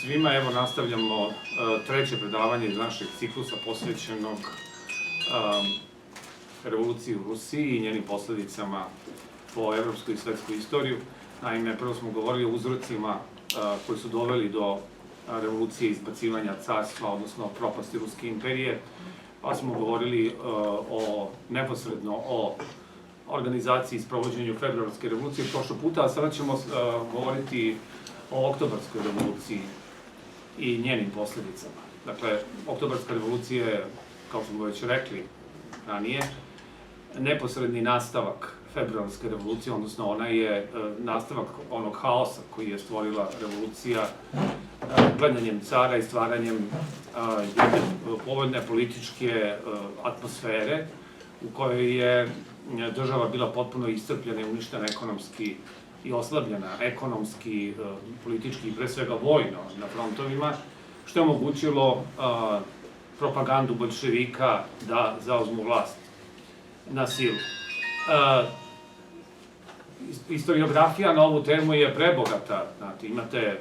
svima, evo nastavljamo treće predavanje iz našeg ciklusa posvećenog revoluciji u Rusiji i njenim posledicama po evropskoj i svetsku istoriju. Naime, prvo smo govorili o uzrocima koji su doveli do revolucije izbacivanja carstva, odnosno propasti Ruske imperije, pa smo govorili neposredno o organizaciji i sprovođenju februarske revolucije prošlog puta, a sada ćemo govoriti o oktobarskoj revoluciji i njenim posledicama. Dakle, oktobarska revolucija je, kao što smo već rekli ranije, neposredni nastavak februarske revolucije, odnosno ona je nastavak onog haosa koji je stvorila revolucija gledanjem cara i stvaranjem jedne povoljne političke atmosfere u kojoj je država bila potpuno iscrpljena i uništena ekonomski i oslabljena ekonomski, politički i pre svega vojno na frontovima, što je omogućilo propagandu boljševika da zauzmu vlast na silu. Historiografija na ovu temu je prebogata, znate, imate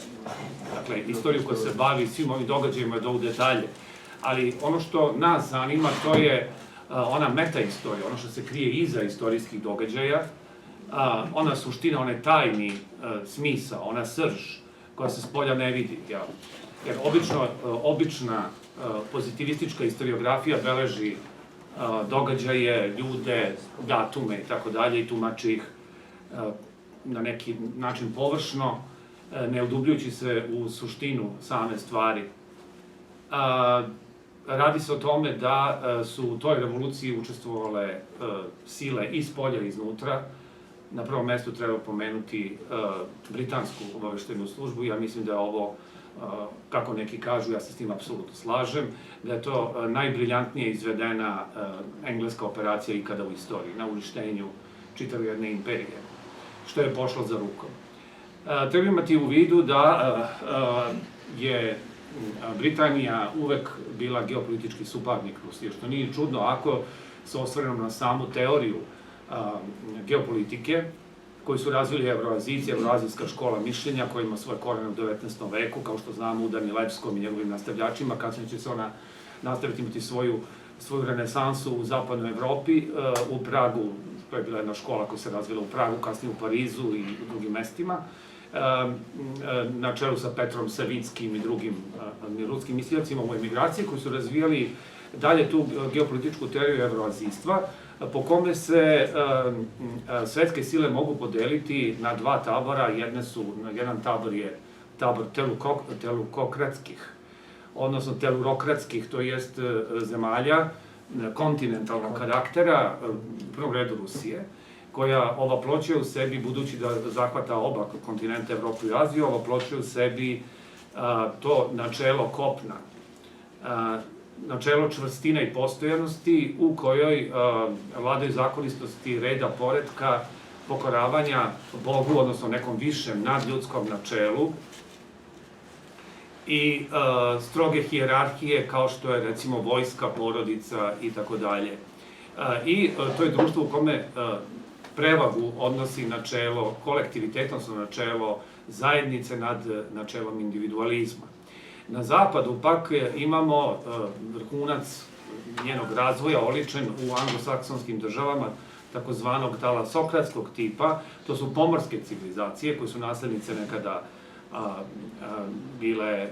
istoriju koja se bavi svim ovim događajima do u detalje, ali ono što nas zanima to je ona meta-istorija, ono što se krije iza istorijskih događaja, ona suština, onaj tajni smisao, ona srž koja se spolja ne vidi. Jer obična pozitivistička historiografija beleži događaje, ljude, datume i tako dalje i tumači ih na neki način površno, ne udubljujući se u suštinu same stvari. Radi se o tome da su u toj revoluciji učestvovale sile i spolja i iznutra. Na prvom mestu treba pomenuti britansku obaveštenu službu. Ja mislim da je ovo, kako neki kažu, ja se s tim apsolutno slažem, da je to najbriljantnije izvedena engleska operacija ikada u istoriji, na uništenju čitave jedne imperije, što je pošlo za rukom. Treba imati u vidu da je Britanija uvek bila geopolitički suparnik Rusije, što nije čudno ako se osvrnemo na samu teoriju geopolitike, koju su razvili Evroazijci, Evroazijska škola mišljenja, koja ima svoje korene u 19. veku, kao što znamo u Danilevskom i njegovim nastavljačima. Kasnije će se ona nastaviti imati svoju renesansu u zapadnoj Evropi, u Pragu, to je bila jedna škola koja se razvila u Pragu, kasnije u Parizu i u drugim mestima, na čelu sa Petrom Savickim i drugim ruskim mislioцima u emigraciji, koji su razvijali dalje tu geopolitičku teoriju evroazijstva, po kome se svetske sile mogu podeliti na dva tabora. Jedan tabor je tabor telukokratskih, odnosno telurokratskih, to jest zemalja kontinentalnog karaktera, u prvom redu Rusije, koja ovaploćuje u sebi, budući da zahvata oba kontinenta, Evropu i Aziju, ovaploćuje u sebi to načelo kopna, načelo čvrstine i postojanosti, u kojoj vladaju zakonitosti, reda, poretka, pokoravanja Bogu, odnosno nekom višem nadljudskom načelu, i stroge hijerarhije kao što je recimo vojska, porodica i tako dalje. I to je društvo u kome prevagu odnosi načelo kolektiviteta, odnosno načelo zajednice nad načelom individualizma. Na zapadu pak imamo vrhunac njenog razvoja oličen u anglosaksonskim državama takozvanog talasokratskog tipa. To su pomorske civilizacije koje su naslednice nekada bile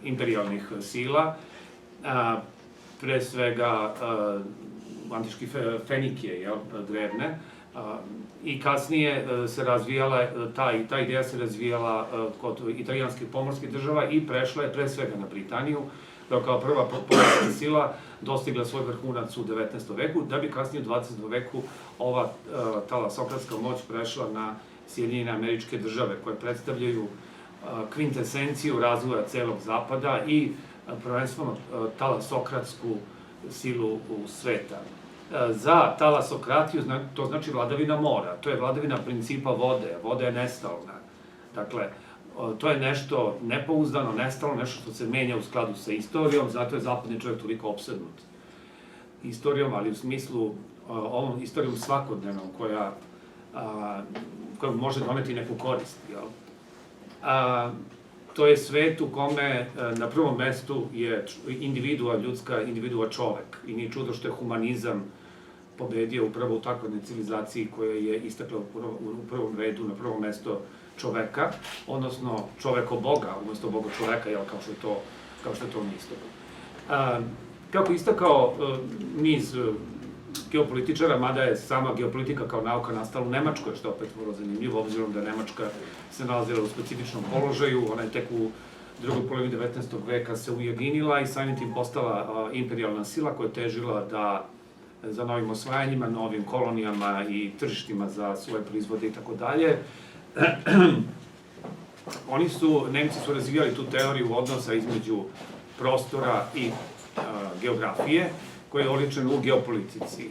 imperijalnih sila, pre svega antički Fenikije, drevne, i kasnije se razvijala, ta ideja se razvijala kod italijanskih pomorskih država i prešla je pre svega na Britaniju, da kao prva pomorska sila dostigla svoj vrhunac u 19. veku, da bi kasnije u 20. veku ova talasokratska moć prešla na Sjedinjene Američke Države, koje predstavljaju kvintesenciju razvoja celog zapada i prvenstveno talasokratsku silu u sveta. Za talasokratiju to znači vladavina mora, to je vladavina principa vode, voda je nestalna. Dakle, to je nešto nepouzdano, nestalno, nešto što se menja u skladu sa istorijom, zato je zapadni čovjek toliko opsednut istorijom, ali u smislu, ovom istorijom svakodnevnom, koja može doneti neku korist. to je svet u kome na prvom mestu je ljudska individua čovek. I nije čudo što je humanizam pobedio upravo u takvoj civilizaciji koja je istakla u prvom redu na prvo mesto čoveka, odnosno čoveko Boga, umesto Boga čoveka, kao što je to on istakao. Kako istakao niz geopolitičara, mada je sama geopolitika kao nauka nastala u Nemačkoj, što je opet vrlo zanimljivo, obzirom da Nemačka se nalazila u specifičnom položaju, ona je tek u drugoj polovini 19. veka se ujedinila i samim tim postala imperijalna sila koja je težila da za novim osvajanjima, novim kolonijama i tržištima za svoje proizvode i tako dalje. Nemci su razvijali tu teoriju odnosa između prostora i geografije, koja je oličena u geopolitici,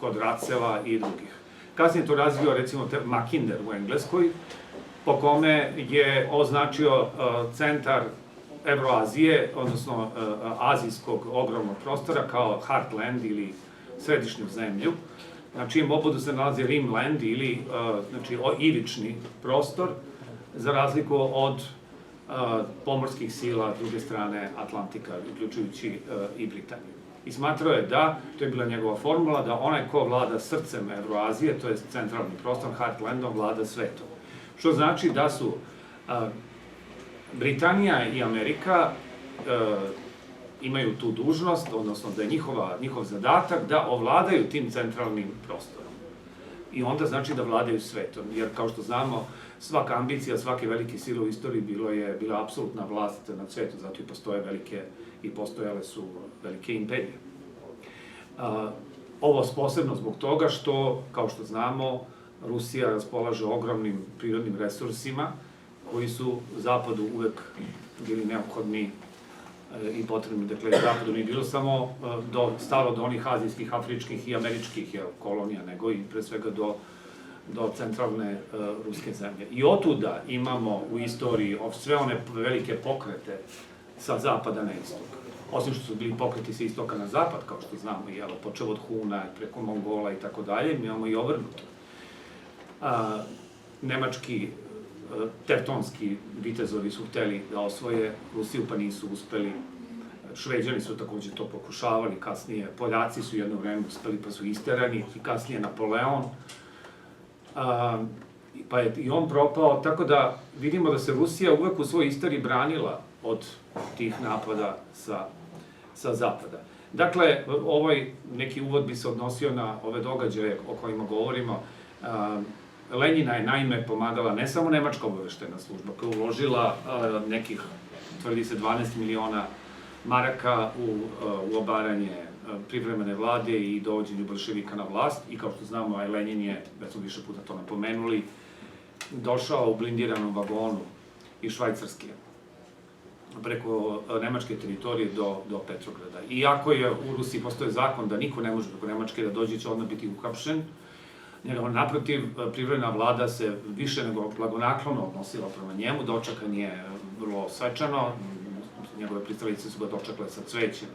kod Racela i drugih. Kasnije to razvio, recimo, Mackinder u Engleskoj, po kome je označio centar Evroazije, odnosno azijskog ogromnog prostora, kao Heartland ili središnju zemlju, na čijem obodu se nalazi Rimland ili ivični prostor, za razliku od pomorskih sila s druge strane Atlantika, uključujući i Britaniju. I smatrao je da, to je bila njegova formula, da onaj ko vlada srcem Evroazije, to je centralni prostor, Heartlandom, vlada svetom. Što znači da su Britanija i Amerika imaju tu dužnost, odnosno da je njihov zadatak da ovladaju tim centralnim prostorom. I onda znači da vladaju svetom, jer kao što znamo, svaka ambicija, svake velike sile u istoriji bila apsolutna vlast nad svetom, zato i postojale su velike imperije. Ovo posebno zbog toga što, kao što znamo, Rusija raspolaže ogromnim prirodnim resursima koji su Zapadu uvek bili neophodni i potrebni. Dakle, Zapadu nije bilo samo stalo do onih azijskih, afričkih i američkih kolonija, nego i pre svega do centralne ruske zemlje. I otuda imamo u istoriji sve one velike pokrete sa zapada na istok. Osim što su bili pokreti sa istoka na zapad, kao što znamo, počev od Huna, preko Mongola i tako dalje, mi imamo i obrnuto. Nemački tevtonski vitezovi su hteli da osvoje Rusiju, pa nisu uspeli. Šveđani su takođe to pokušavali, kasnije Poljaci su jedno vreme uspeli, pa su isterani, i kasnije Napoleon, pa je i on propao, tako da vidimo da se Rusija uvek u svojoj istoriji branila od tih napada sa zapada. Dakle, ovaj neki uvod bi se odnosio na ove događaje o kojima govorimo. Lenjina je naime pomagala ne samo Nemačka obaveštena služba, koja je uložila nekih, tvrdi se, 12 miliona maraka u obaranje privremene vlade i dovođenju bolševika na vlast, i kao što znamo, Lenjin je, već smo više puta to napomenuli, došao u blindiranom vagonu iz Švajcarske preko nemačke teritorije do Petrograda. Iako je u Rusiji postoje zakon da niko ne može preko Nemačke da dođe, će odmah biti uhapšen, naprotiv, privremena vlada se više nego blagonaklono odnosila prema njemu, dočekan je vrlo svečano, njegove pristalice su ga dočekale sa cvećem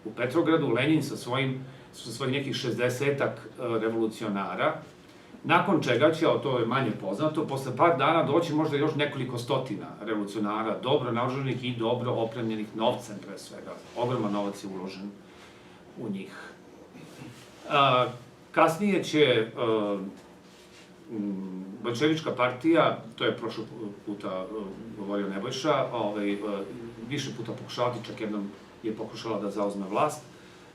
u Petrogradu. Lenjin sa svojih nekih 60-ak revolucionara, nakon čega će, a to je manje poznato, posle par dana doći možda još nekoliko stotina revolucionara, dobro naoružanih i dobro opremljenih novcem, pre svega. Ogroman novac je uložen u njih. Kasnije će bolševička partija, to je prošle puta govorio Nebojša, više puta pokušavati, čak jednom je pokušala da zauzme vlast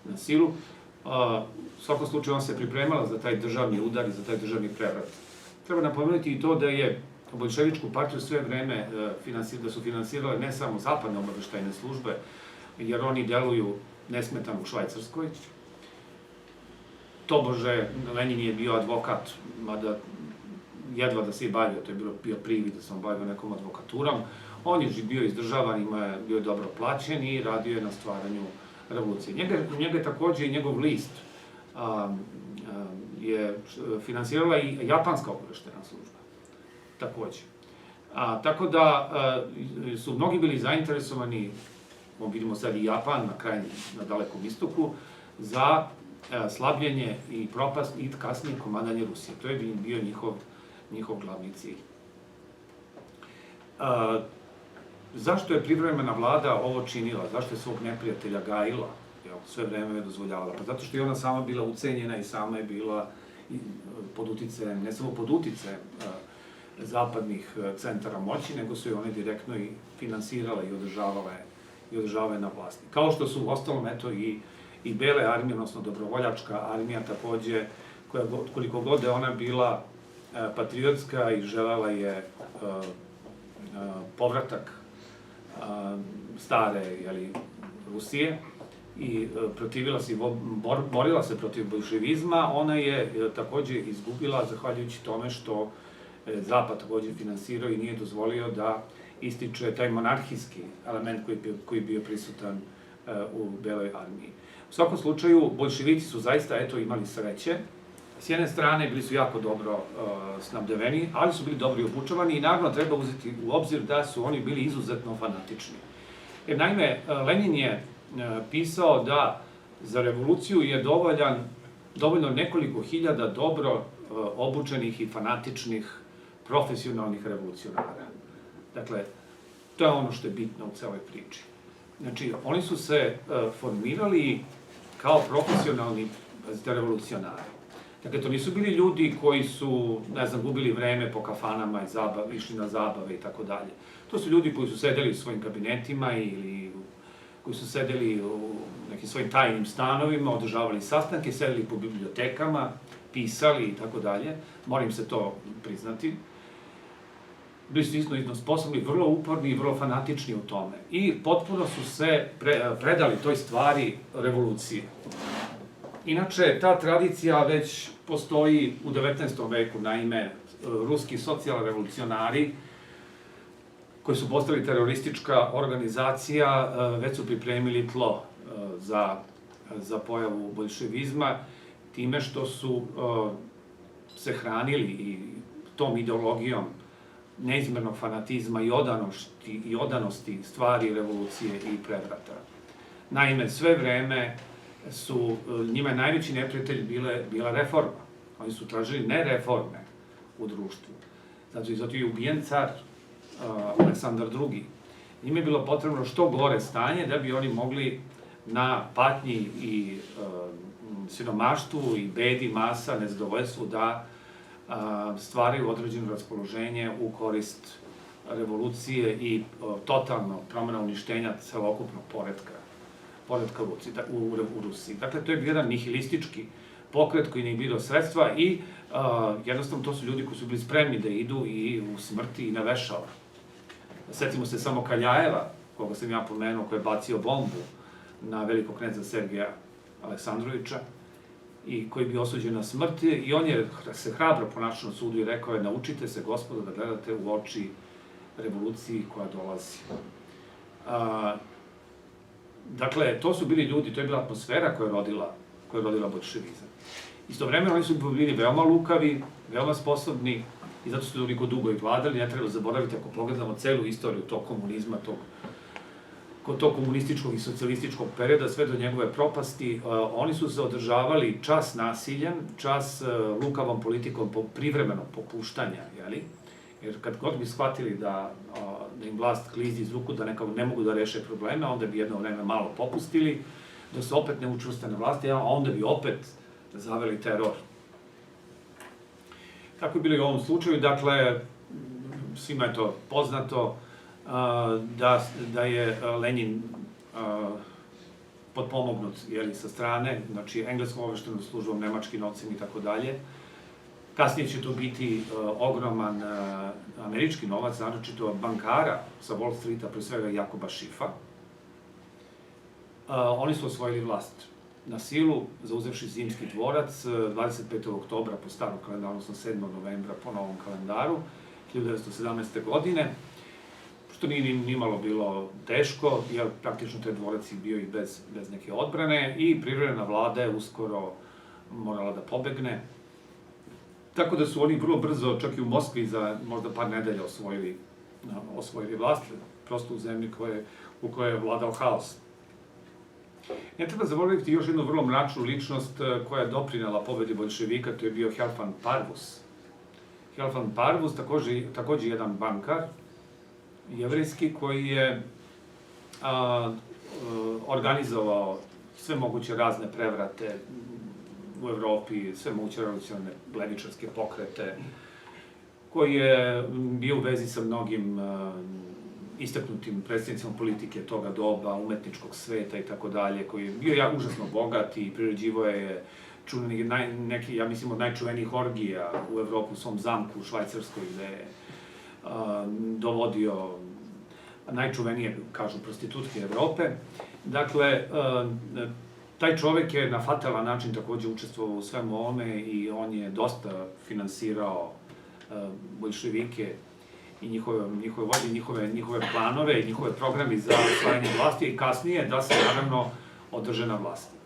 na silu. U svakom slučaju on se pripremala za taj državni udar i za taj državni prevrat. Treba napomenuti i to da je bolševičku partiju sve vreme da su finansirale ne samo zapadne obaveštajne službe, jer oni deluju nesmetano u Švajcarskoj. Tobože, Lenjin je bio advokat, mada jedva da se i bavio, to je bio privid da sam bavio nekom advokaturom. On je bio izdržavan, bio je dobro plaćen i radio je na stvaranju revolucije. Njega je takođe i njegov list je finansirala i japanska obaveštena služba, takođe. Tako da su mnogi bili zainteresovani, vidimo sad i Japan na dalekom istoku, za slabljenje i propast i kasnije komadanje Rusije. To je bio njihov glavni cilj. Zašto je privremena vlada ovo činila? Zašto je svog neprijatelja gajila? Sve vreme je dozvoljavala. Pa zato što je ona sama bila ucenjena i sama je bila pod uticajem, ne samo pod uticajem zapadnih centara moći, nego su je one direktno i finansirale i održavale na vlasti. Kao što su u ostalom, eto, i Bele armije, odnosno dobrovoljačka armija takođe, koja koliko god je ona bila patriotska i želela je povratak stare Rusije i borila se protiv bolševizma, ona je takođe izgubila zahvaljujući tome što Zapad takođe finansirao i nije dozvolio da ističe taj monarhijski element koji je bio prisutan u Beloj armiji. U svakom slučaju, bolševici su zaista, eto, imali sreće. S jedne strane, bili su jako dobro snabdeveni, ali su bili dobro obučavani i naravno treba uzeti u obzir da su oni bili izuzetno fanatični. Jer naime, Lenin je pisao da za revoluciju je dovoljno nekoliko hiljada dobro obučenih i fanatičnih profesionalnih revolucionara. Dakle, to je ono što je bitno u celoj priči. Znači, oni su se formirali kao profesionalni revolucionari. Dakle, to nisu bili ljudi koji su, ne znam, gubili vreme po kafanama i išli na zabave i tako dalje. To su ljudi koji su sedeli u svojim kabinetima ili koji su sedeli u nekim svojim tajnim stanovima, održavali sastanke, sedeli po bibliotekama, pisali i tako dalje. Moram se to priznati. Bili su iznimno sposobni, vrlo uporni i vrlo fanatični u tome. I potpuno su se predali toj stvari revolucije. Inače, ta tradicija već postoji u 19. veku, naime, ruski socijalrevolucionari, koji su postali teroristička organizacija, već su pripremili tlo za pojavu bolševizma, time što su se hranili i tom ideologijom neizmernog fanatizma i odanosti stvari revolucije i prevrata. Naime, sve vreme njima je najveći neprijatelj bila reforma. Oni su tražili ne reforme u društvu. Zato je ubijen car Aleksandar II. Njima je bilo potrebno što gore stanje da bi oni mogli na patnji i siromaštvu i bedi masa, nezadovoljstvu da stvaraju određeno raspoloženje u korist revolucije i totalno promena uništenja celokupnog poretka u Rusiji. Dakle, to je bio jedan nihilistički pokret koji nije bilo sredstva i jednostavno to su ljudi koji su bili spremni da idu i u smrti i na vešala. Setimo se samo Kaljajeva, koga sam ja pomenuo, koji je bacio bombu na velikog kneza Sergeja Aleksandrovića i koji je bio osuđen na smrt i on je se hrabro ponašao na sudu i rekao je: naučite se, gospodo, da gledate u oči revoluciji koja dolazi. Dakle, to su bili ljudi, to je bila atmosfera koja je rodila bolševizam. Istovremeno oni su bili veoma lukavi, veoma sposobni i zato su toliko dugo i vladali. Ne treba zaboraviti, ako pogledamo celu istoriju tog komunizma, tog komunističkog i socijalističkog perioda, sve do njegove propasti, oni su se održavali čas nasiljem, čas lukavom politikom privremenog popuštanja, jeli? Jer kad god bi shvatili da im vlast klizi iz ruku, da nekako ne mogu da reše probleme, onda bi jedno vreme malo popustili, da se opet ne učvrste na vlasti, a onda bi opet zaveli teror. Tako je bilo i u ovom slučaju. Dakle, svima je to poznato da je Lenin potpomognut sa strane, znači engleskom obaveštajnom službom, nemačkim novcem i tako dalje. Kasnije će to biti ogroman američki novac, naročito bankara sa Wall Streeta, pre svega Jakoba Šifa. Oni su osvojili vlast na silu, zauzevši Zimski dvorac 25. oktobra po starom kalendaru, odnosno 7. novembra po novom kalendaru 1917. godine, što nije nimalo bilo teško, jer praktično taj dvorac je bio i bez neke odbrane i privremena vlada je uskoro morala da pobegne. Tako da su oni vrlo brzo, čak i u Moskvi, za možda par nedelja osvojili vlast, prosto u zemlji u kojoj je vladao haos. Ne treba zaboraviti još jednu vrlo mračnu ličnost koja je doprinela pobedi bolševika, to je bio Hrafan Parvus. Hrafan Parvus, takođe jedan bankar, jevrejski, koji je organizovao sve moguće razne prevrate u Evropi, sve moguće revolucionarne levičarske pokrete, koji je bio u vezi sa mnogim istaknutim predstavnicima politike toga doba, umetničkog sveta i tako dalje, koji je bio užasno bogat i priređivo je neki, ja mislim, od najčuvenijih orgija u Evropu, u svom zamku u Švajcarskoj, gde je dovodio najčuvenije, kažu, prostitutke Evrope. Dakle, taj čovek je na fatalan način takođe učestvovao u svemu ovome i on je dosta finansirao boljševike i njihove vođe, njihove planove i njihove programe za osvajanje vlasti i kasnije da se, naravno, održe na vlasti.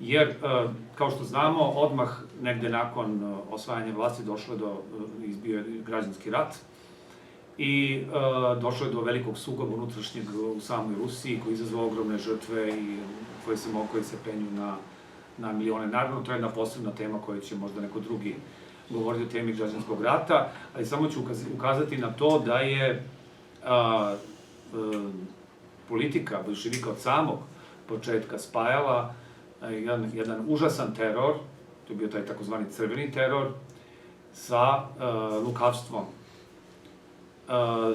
Jer, kao što znamo, odmah negde nakon osvajanja vlasti izbio je građanski rat i došlo je do velikog sukoba unutrašnjeg u samoj Rusiji, koji je izazvao ogromne žrtve i koje se penju na milione. Naravno, to je jedna posebna tema koju će možda neko drugi govoriti o temi građanskog rata, ali samo ću ukazati na to da je politika boljševika od samog početka spajala jedan užasan teror, to je bio taj takozvani crveni teror, sa lukavstvom.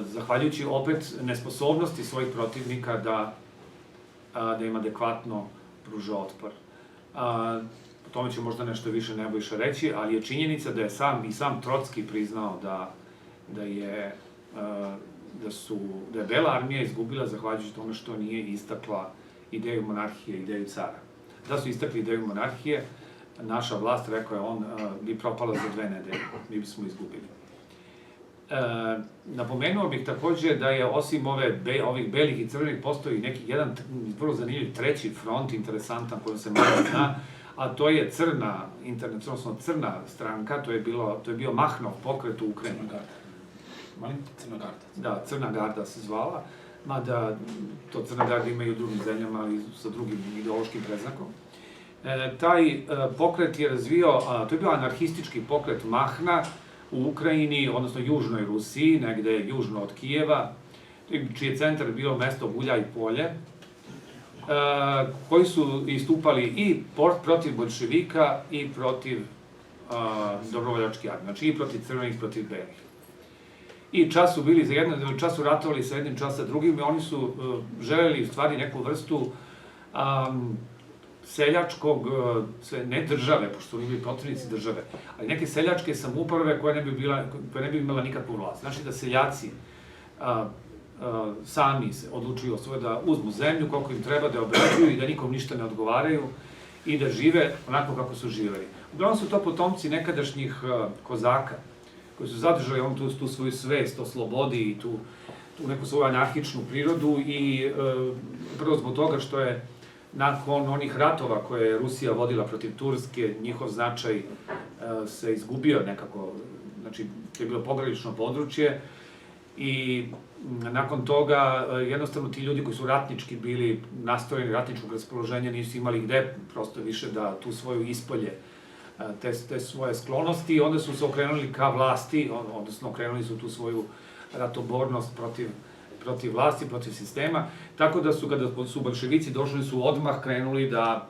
Zahvaljujući opet nesposobnosti svojih protivnika da im adekvatno pruže otpor. O tome će možda nešto više Nebojša reći, ali je činjenica da je sam Trotski priznao da je Bela armija izgubila zahvaljujući tome što nije istakla ideju monarhije, ideju cara. Da su istakli ideju monarhije, naša vlast, rekao je on, bi propala za 2 nedelje, mi bismo izgubili. Napomenuo bih takođe da je osim ovih belih i crvenih postoji jedan vrlo zanimljiv treći front, interesantan, koji se malo zna, a to je crna stranka, to je bio Mahnov pokret u Ukrajini. Crna garda. Da, Crna garda se zvala, mada to Crna garda ima i u drugim zemljama, ali sa drugim ideološkim preznakom. Taj pokret je razvio, to je bio anarhistički pokret Mahna u Ukrajini, odnosno južnoj Rusiji, negde južno od Kijeva, čiji je centar bio mesto Guljaj Polje, koji su istupali i protiv boljševika i protiv dobrovoljačke armije, znači i protiv crvenih i protiv belih. I čas su ratovali sa jednim, čas sa drugim i oni su želeli u stvari neku vrstu seljačkog, ne države, pošto su bili protivnici države, ali neke seljačke samouprave koja ne bi imala nikakvu vlast. Znači da seljaci sami se odlučuju da uzmu zemlju koliko im treba, da je obrađuju i da nikom ništa ne odgovaraju i da žive onako kako su živeli. Uglavnom su to potomci nekadašnjih kozaka, koji su zadržali tu svoju svest o slobodi i tu neku svoju anarhičnu prirodu i prvo zbog toga što je nakon onih ratova koje je Rusija vodila protiv Turske, njihov značaj se izgubio nekako, znači to je bilo pogranično područje i nakon toga jednostavno ti ljudi koji su ratnički bili nastrojeni ratničkog raspoloženja nisu imali gde prosto više da tu svoju ispolje te svoje sklonosti i onda su se okrenuli ka vlasti, odnosno okrenuli su tu svoju ratobornost protiv vlasti, protiv sistema, tako da su, kada su boljševici došli, su odmah krenuli da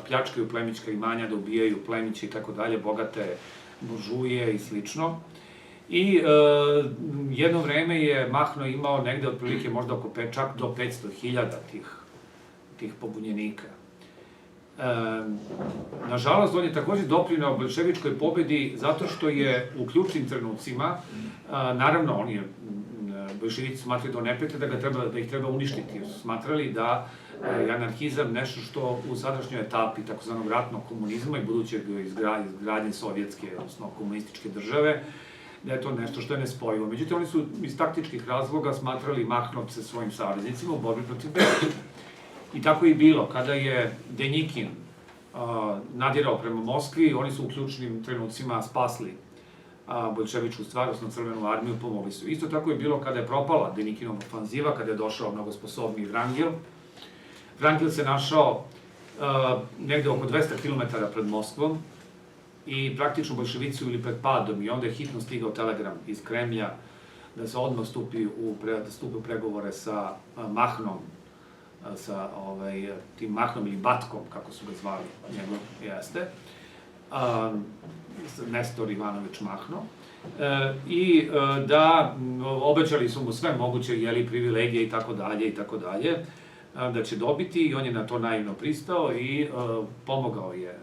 pljačkaju plemićka imanja, da ubijaju plemiće i tako dalje, bogate buržuje i slično. I jedno vreme je Mahno imao negde otprilike možda čak do 500.000 tih pobunjenika. Nažalost, on je takođe doprineo boljševičkoj pobedi zato što je u ključnim trenucima, naravno, boljševici smatrali da on ne pete, da ih treba uništiti, jer su smatrali da je anarhizam nešto što u sadašnjoj etapi takozvanog ratnog komunizma i budućeg izgradnje sovjetske, odnosno komunističke države, da je to nešto što je nespojivo. Međutim, oni su iz taktičkih razloga smatrali Mahnovce svojim saveznicima u borbi protiv belih. I tako je i bilo. Kada je Denjikin nadirao prema Moskvi, oni su u ključnim trenucima spasli boljševičku stvar, odnosno Crvenu armiju, pomogli su. Isto tako je bilo kada je propala Denjikinova ofanziva, kada je došao mnogo sposobniji Vrangel. Vrangel se našao negde oko 200 km pred Moskvom i praktično boljševici su bili pred padom i onda je hitno stigao telegram iz Kremlja da se odmah stupi u pregovore sa Mahnom, sa tim Mahnom ili Batkom, kako su ga zvali, njegov jeste, Nestor Ivanović Mahno, i da obećali su mu sve moguće privilegije i tako dalje, da će dobiti, i on je na to naivno pristao i pomogao je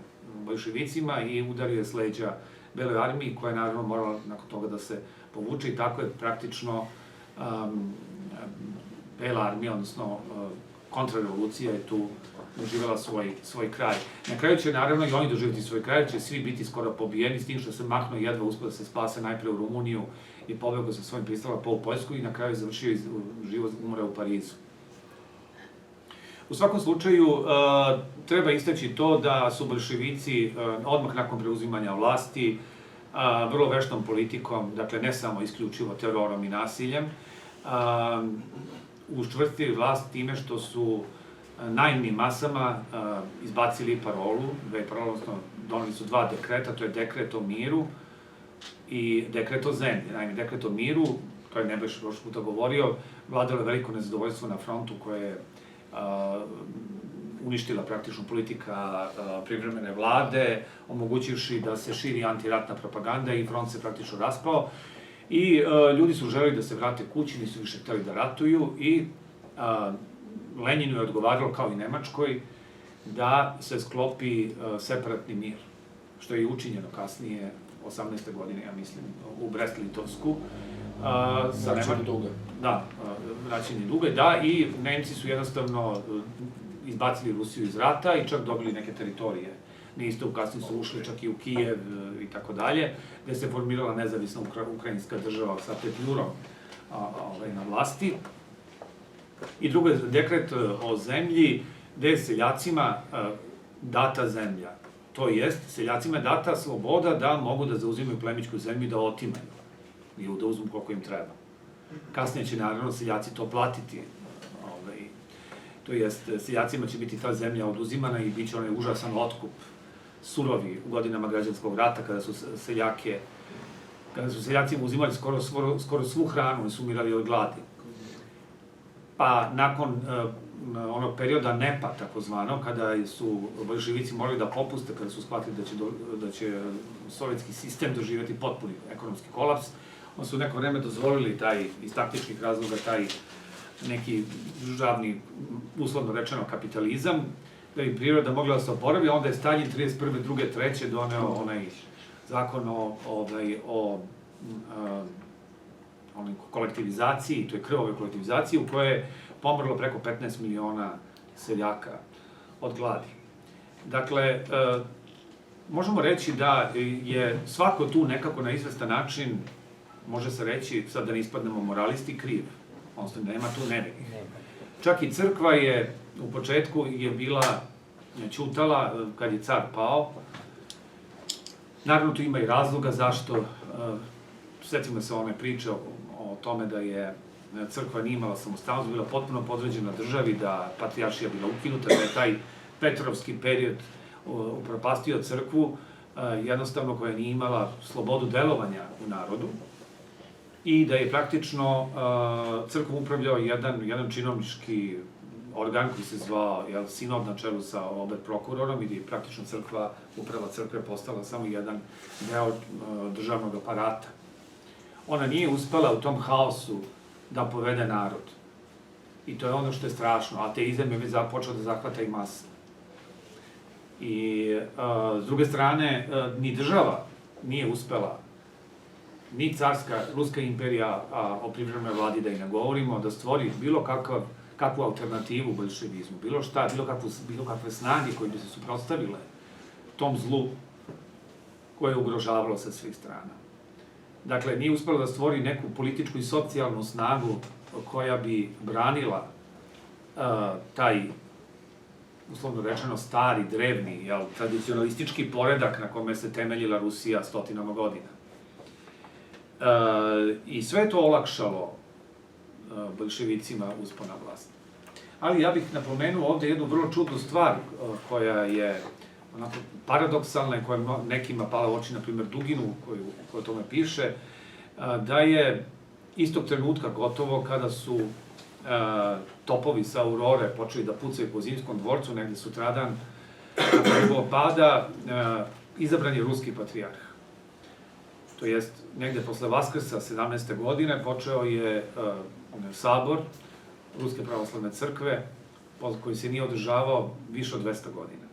boljševicima i udario je s leđa Beloj armiji, koja je naravno morala nakon toga da se povuče, i tako je praktično Bela armija, odnosno kontrarevolucija je tu doživjela svoj kraj. Na kraju će naravno i oni doživjeti svoj kraj, će svi biti skoro pobijeni, s tim što se Mahno jedva uspio da se spase najpre u Rumuniju i pobegao sa svojim pristala u Poljsku i na kraju je završio život, umreo u Parizu. U svakom slučaju, treba istaći to da su boljševici odmah nakon preuzimanja vlasti vrlo veštom politikom, dakle ne samo isključivo terorom i nasiljem, učvrstili vlast time što su naivnim masama izbacili parolu, odnosno doneli su dva dekreta, to je dekret o miru i dekret o zemlji. Naime, dekret o miru, to je Nebojša prošli puta govorio, vladalo je veliko nezadovoljstvo na frontu koje je uništila praktično politika privremene vlade, omogućivši da se širi antiratna propaganda i front se praktično raspao. I ljudi su želeli da se vrate kući, nisu više hteli da ratuju i Lenjinu je odgovaralo, kao i Nemačkoj, da se sklopi separatni mir, što je i učinjeno kasnije, 18. godine, ja mislim, u Brest-Litovsku. Vraćanje duga. Da, vraćanje duga, da, i Nemci su jednostavno izbacili Rusiju iz rata i čak dobili neke teritorije. Isto kasnije su ušli čak i u Kijev i tako dalje, gde se formirala nezavisna ukrajinska država sa Petljurom na vlasti. I drugo je dekret o zemlji, gde je seljacima data zemlja. To jest, seljacima je data sloboda da mogu da zauzimaju plemićku zemlju i da otimaju. I da uzmu koliko im treba. Kasnije će naravno seljaci to platiti. To jest, seljacima će biti ta zemlja oduzimana i bit će onaj užasan otkup, surovi u godinama građanskog rata, kada su seljacima uzimali skoro svu hranu i su umirali od gladi. Pa nakon onog perioda NEP-a, takozvano, kada su boljševici morali da popuste, kada su shvatili da će sovjetski sistem doživjeti potpuni ekonomski kolaps, oni su neko vreme dozvolili iz taktičkih razloga taj neki državni, uslovno rečeno, kapitalizam, da bi priroda mogla da se oporavi, onda je Staljin 31. 2. 3. doneo onaj zakon o kolektivizaciji, to je krvove kolektivizaciji, u kojoj je pomrlo preko 15 miliona seljaka od gladi. Dakle, možemo reći da je svako tu nekako na izvestan način, može se reći, sad da ne ispadnemo moralisti, kriv. Odnosno, nema tu nevinih. Čak i crkva je u početku bila ćutala kad je car pao. Naravno, tu ima i razloga zašto. Setimo se one priče o tome da je crkva nije imala samostalnost, bila potpuno podređena državi, da patrijaršija bila ukinuta, da je taj Petrovski period upropastio crkvu, jednostavno koja nije imala slobodu delovanja u narodu, i da je praktično crkvom upravljao jedan činovnički organ koji se zvao sinod na čelu sa ober prokurorom, i da je praktično uprava crkve postala samo jedan deo državnog aparata. Ona nije uspela u tom haosu da povede narod. I to je ono što je strašno. Ateizam je već počeo da zahvata i mase. I s druge strane, ni država nije uspela, ni carska, ruska imperija, o privremenoj vladi da i ne govorimo, da stvori bilo kakvu alternativu boljševizmu, bilo kakve snage koje bi se suprotstavile tom zlu koje je ugrožavalo sa svih strana. Dakle, nije uspela da stvori neku političku i socijalnu snagu koja bi branila taj, uslovno rečeno, stari, drevni, tradicionalistički poredak na kome se temeljila Rusija stotinama godina. I sve je to olakšalo boljševicima uspon na vlast. Ali ja bih napomenuo ovde jednu vrlo čudnu stvar koja je onako paradoksalna i koja je nekima pala u oči, na primjer Duginu, koji o tome piše, da je istog trenutka gotovo kada su topovi sa Aurore počeli da pucaju po Zimskom dvorcu, negde sutradan, nakon njegovog pada, izabran je ruski patrijarh. To jest, negde posle Vaskrsa 17. godine počeo je sabor Ruske pravoslavne crkve, koji se nije održavao više od 200 godina.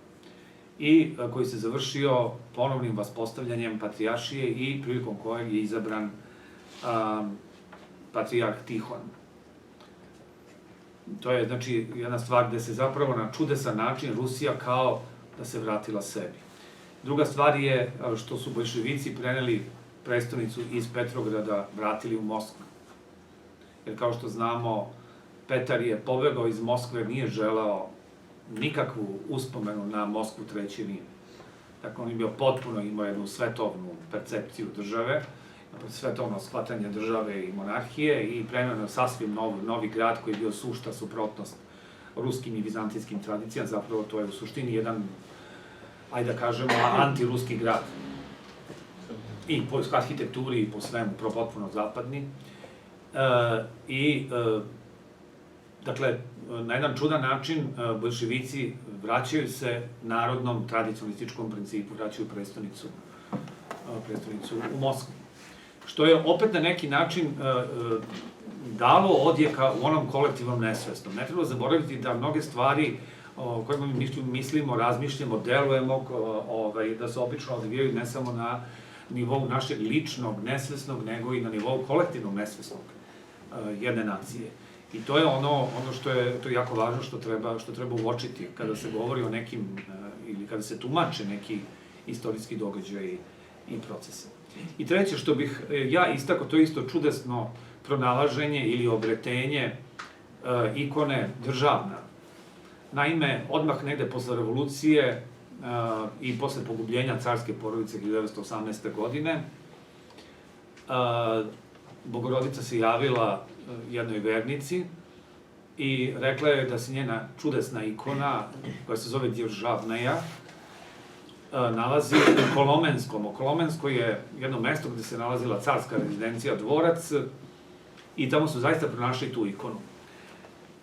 I koji se završio ponovnim vaspostavljanjem patrijaršije i prilikom kojeg je izabran patrijarh Tihon. To je, znači, jedna stvar gde se zapravo na čudesan način Rusija kao da se vratila sebi. Druga stvar je što su bolševici preneli prestonicu iz Petrograda, vratili u Moskvu. Jer kao što znamo, Petar je pobegao iz Moskve, jer nije želeo nikakvu uspomenu na Moskvu treći Rim. Dakle, on je bio potpuno, imao jednu svetovnu percepciju države, svetovno shvatanje države i monarhije i preneo na sasvim novi grad koji je bio sušta suprotnost ruskim i vizantijskim tradicijama. Zapravo to je u suštini jedan, ajde da kažemo, antiruski grad. I po arhitekturi i po svemu, potpuno zapadni. Dakle, na jedan čudan način bolševici vraćaju se narodnom tradicionalističkom principu, vraćaju prestonicu u Moskvu. Što je opet na neki način dalo odjeka u onom kolektivnom nesvesnom. Ne treba zaboraviti da mnoge stvari o kojima mi mislimo, razmišljamo, delujemo, da se obično odvijaju ne samo na nivou našeg ličnog, nesvesnog, nego i na nivou kolektivnog nesvesnog jedne nacije. I to je ono što je jako važno, što treba uočiti kada se govori o nekim, ili kada se tumače neki istorijski događaj i procese. I treće što bih ja istakao, to je isto čudesno pronalaženje ili obretenje ikone državna. Naime, odmah negde posle revolucije i posle pogubljenja carske porodice 1918. godine, Bogorodica se javila jednoj vernici i rekla je da se njena čudesna ikona, koja se zove Djeržavnaja, nalazi u Kolomenskom. Kolomensko je jedno mesto gde se nalazila carska rezidencija, dvorac, i tamo su zaista pronašli tu ikonu.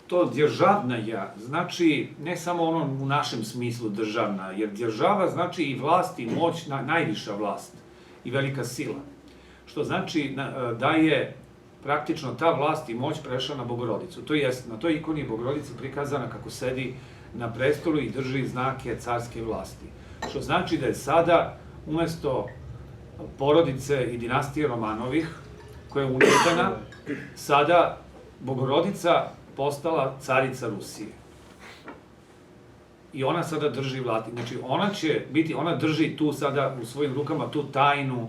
To Djeržavnaja znači ne samo ono u našem smislu državna, jer Djeržava znači i vlast i moć, najviša vlast i velika sila. Što znači da je praktično ta vlast i moć prešla na Bogorodicu. To jest, na toj ikoni je Bogorodica prikazana kako sedi na prestolu i drži znake carske vlasti. Što znači da je sada, umesto porodice i dinastije Romanovih, koja je uništena, sada Bogorodica postala carica Rusije. I ona sada drži vlast. Znači, ona drži tu sada u svojim rukama tu tajnu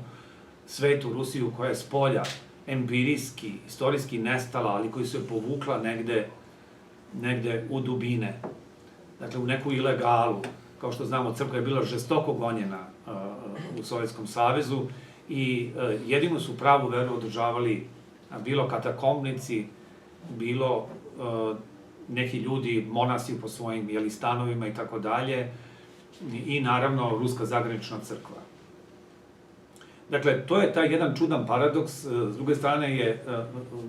svetu Rusiju koja je s polja empirijski, istorijski nestala, ali koji se povukla negde u dubine. Dakle, u neku ilegalu. Kao što znamo, crkva je bila žestoko gonjena u Sovjetskom savezu i jedino su pravu veru održavali bilo katakombnici, bilo neki ljudi, monasi po svojim stanovima i tako dalje, i naravno Ruska zagranična crkva. Dakle, to je taj jedan čudan paradoks. S druge strane je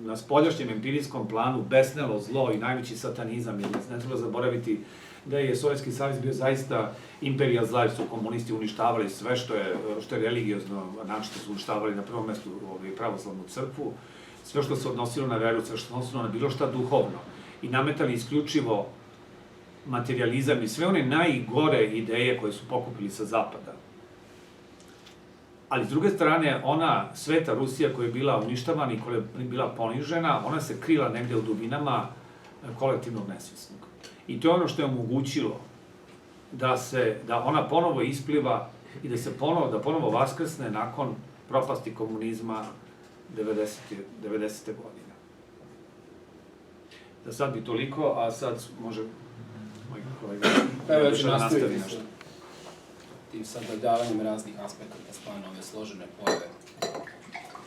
na spoljašnjem empirijskom planu besnelo zlo i najveći satanizam, jer ne treba zaboraviti da je Sovjetski savez bio zaista imperija zla, jer su komunisti uništavali sve što je religiozno, način su uništavali na prvom mestu pravoslavnu crkvu, sve što se odnosilo na veru, sve što se odnosilo na bilo šta duhovno, i nametali isključivo materializam i sve one najgore ideje koje su pokupili sa zapada. Ali s druge strane, ona sveta Rusija koja je bila uništavana i koja je bila ponižena, ona se krila negde u dubinama kolektivnog nesvesnog. I to je ono što je omogućilo da ona ponovo ispliva i da ponovo vaskrsne nakon propasti komunizma 90. godine. Da sad bi toliko, a sad može moj kolega da nastavi nešto. Tim sagledavanjem raznih aspekata stvarno ove složene pojave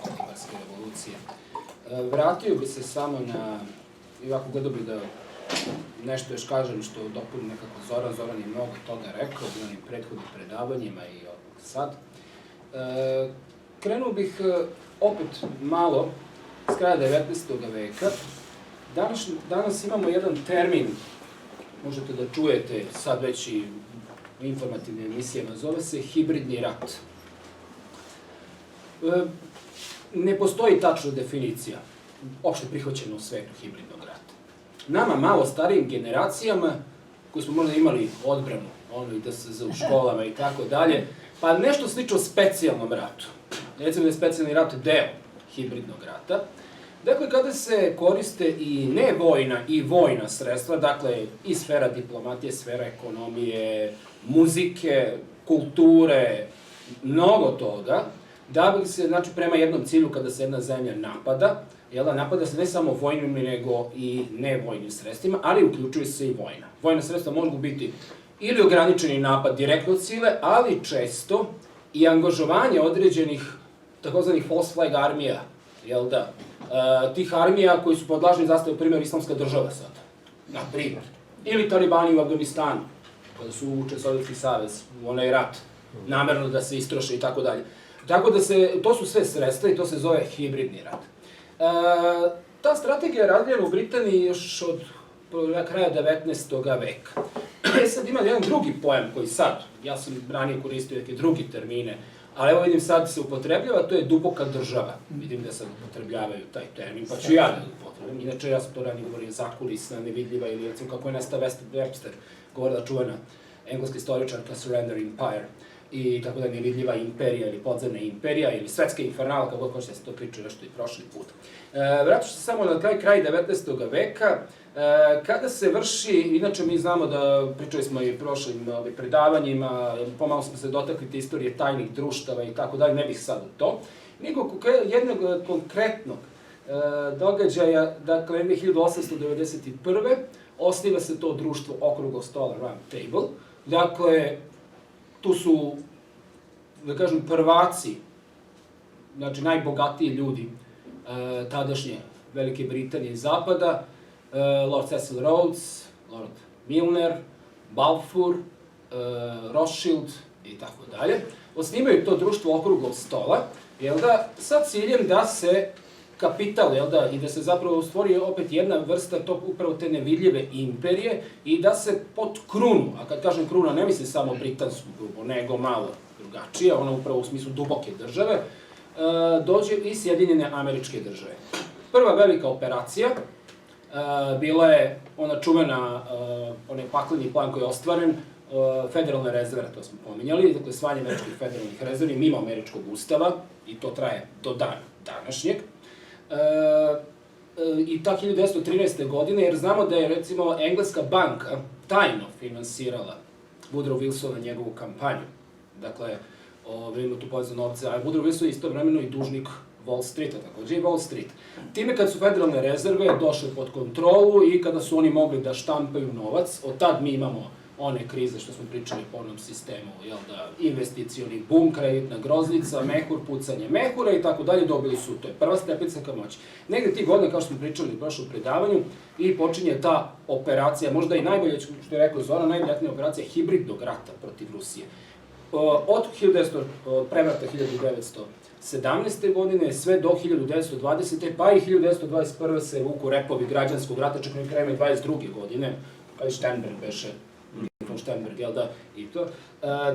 oktobarske revolucije. Vratio bi se samo na, i ovako gledao bih da nešto još kažem što dopuni nekako Zoran je mnogo toga rekao, u onim prethodnim predavanjima i sad. Krenuo bih opet malo s kraja 19. veka. Danas imamo jedan termin, možete da čujete sad već i u informativnim emisijama, zove se hibridni rat. Ne postoji tačna definicija, opšte prihvaćena u svetu hibridnog rata. Nama, malo starijim generacijama, koji smo možda imali odbranu, i DSZ u školama i tako dalje, pa nešto slično specijalnom ratu. Recimo da je specijalni rat deo hibridnog rata. Dakle, kada se koriste i nevojna i vojna sredstva, dakle, i sfera diplomatije, sfera ekonomije, muzike, kulture, mnogo toga, da bi se, znači, prema jednom cilju kada se jedna zemlja napada, napada se ne samo vojnim, nego i nevojnim sredstvima, ali uključuje se i vojna. Vojna sredstva mogu biti ili ograničeni napad direktno od sile, ali često i angažovanje određenih takozvanih false flag armija, tih armija koji su pod lažnim zastavom, primjer, Islamska država sad, na primjer. Ili talibani u Afganistanu, kada su uvuče Sovjetski savez u onaj rat, namerno da se istroše i tako dalje. Tako da to su sve sredstva i to se zove hibridni rat. Ta strategija je razvijena u Britaniji još od kraja 19. veka. Sad ima jedan drugi pojam koji sad, ja sam ranije koristio neke drugi termine, ali evo vidim sad se upotrebljava, to je duboka država. Vidim da sad upotrebljavaju taj termin, pa ću ja da upotrebljam. Inače, ja sam to ranije govorio zakulisna, nevidljiva, ili recimo kako je Nesta Webster govorila čuvena engleska istoričarka Surrender Empire, i tako da nevidljiva imperija ili podzemna imperija ili svetska infernala, kako god hoćete da se to priča nešto i prošli put. Vraću se samo na kraj 19. veka, kada se vrši, inače mi znamo da, pričali smo i prošlim predavanjima, pomalo smo se dotakli te istorije tajnih društava i tako dalje, ne bih sad u to, nego jednog konkretnog događaja, dakle, 1891. osniva se to društvo okruglog stola, Round Table, dakle, tu su, da kažem, prvaci, znači najbogatiji ljudi tadašnje Velike Britanije i Zapada, Lord Cecil Rhodes, Lord Milner, Balfour, Rothschild i tako dalje. Osnimaju to društvo okruglog stola, sa ciljem da se kapital, i da se zapravo stvori opet jedna vrsta upravo te nevidljive imperije i da se pod krunu, a kad kažem kruna ne mislim samo britansku grubu, nego malo drugačije, ona upravo u smislu duboke države, dođe i Sjedinjene Američke Države. Prva velika operacija bila je ona čuvena, onaj pakleni plan koji je ostvaren, federalne rezerve, to smo pominjali, dakle svanje američkih federalnih rezervi mimo američkog ustava, i to traje do dana današnjeg. I ta 1913. godine, jer znamo da je, recimo, engleska banka tajno finansirala Woodrow Wilsona njegovu kampanju. Dakle, vidimo tu povezano novce, a Woodrow Wilson je istovremeno i dužnik Wall Streeta, takođe i Wall Street. Time kad su federalne rezerve došle pod kontrolu i kada su oni mogli da štampaju novac, od tad mi imamo one krize što smo pričali po onom sistemu, investicioni bum, kreditna groznica, mehur, pucanje mehura i tako dalje, dobili su, to je prva stepenica ka moći. Negde tih godina, kao što smo pričali u prošlom predavanju, i počinje ta operacija, možda i najbolje, što je rekao Zoran, najboljetnija operacija hibridnog rata protiv Rusije. Od prevrata 1917. godine sve do 1920. pa i 1921. se vuku repovi građanskog rata, čak i kreme 22. godine, kada je Sternberg beše, Sternberg, i to.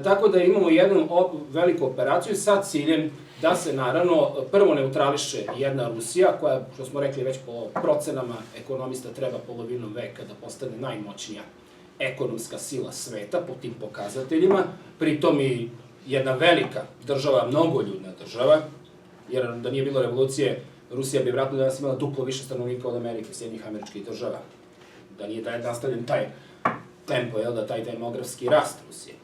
Tako da imamo jednu veliku operaciju sa ciljem da se, naravno, prvo neutrališe jedna Rusija, koja, što smo rekli već po procenama ekonomista, treba polovinom veka da postane najmoćnija ekonomska sila sveta po tim pokazateljima, pritom i jedna velika država, mnogoljudna država, jer da nije bilo revolucije, Rusija bi vratno danas imala duplo više stanovnika od Amerike, Sjedinjenih Američkih Država. Da nije nastavljen taj tempo, taj demografski rast Rusije.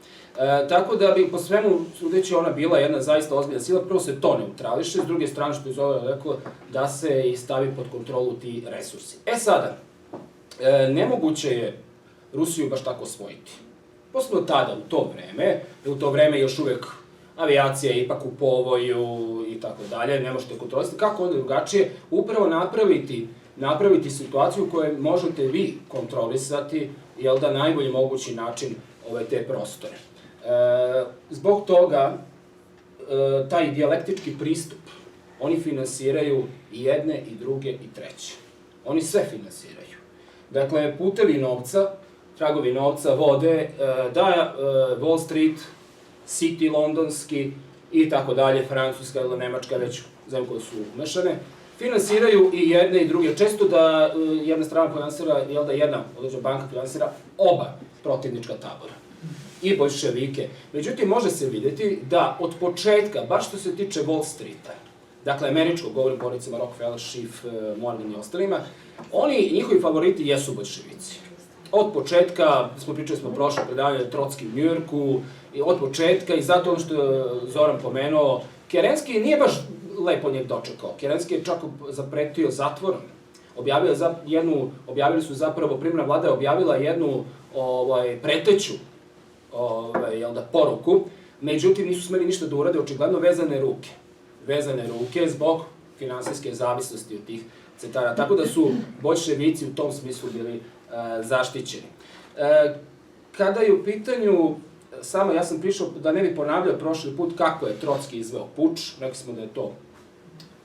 Tako da bi po svemu sudeći ona bila jedna zaista ozbiljna sila, prvo se to neutrališe, s druge strane što je Zoran rekao, da se i stavi pod kontrolu ti resursi. Sada, nemoguće je Rusiju baš tako osvojiti. Posebno tada, u to vreme još uvek avijacija je ipak u povoju i tako dalje, ne možete kontrolisati. Kako onda drugačije? Upravo napraviti situaciju u kojoj možete vi kontrolisati, na najbolji mogući način te prostore. Zbog toga, taj dijalektički pristup oni finansiraju i jedne, i druge, i treće. Oni sve finansiraju. Dakle, putevi novca, tragovi novca vode da Wall Street, City londonski i tako dalje, Francuska ili Nemačka, već zemlje koje su umešane, finansiraju i jedne i druge. Često da jedna strana finansira, jel da jedna određena banka finansira oba protivnička tabora. I boljševike. Međutim, može se vidjeti da od početka, baš što se tiče Wall Streeta, dakle, američkog, govorim porodicama Rockefeller, Schiff, Morgan i ostalima, oni, njihovi favoriti jesu boljševici. Od početka, pričali smo prošlo predavanje Trotski u Njujorku, od početka i zato ono što je Zoran pomenuo, Kerenski nije baš lepo njeg dočekao. Kerenski je čak zapretio zatvorom. Objavili su zapravo, primjena vlada je objavila jednu preteću poruku, međutim nisu smeli ništa da urade, očigledno vezane ruke. Vezane ruke zbog finansijske zavisnosti od tih centara. Tako da su boljševici u tom smislu bili zaštićeni. Kada je u pitanju, samo ja sam prišao da ne bi ponavljao prošli put kako je Trotski izveo puč,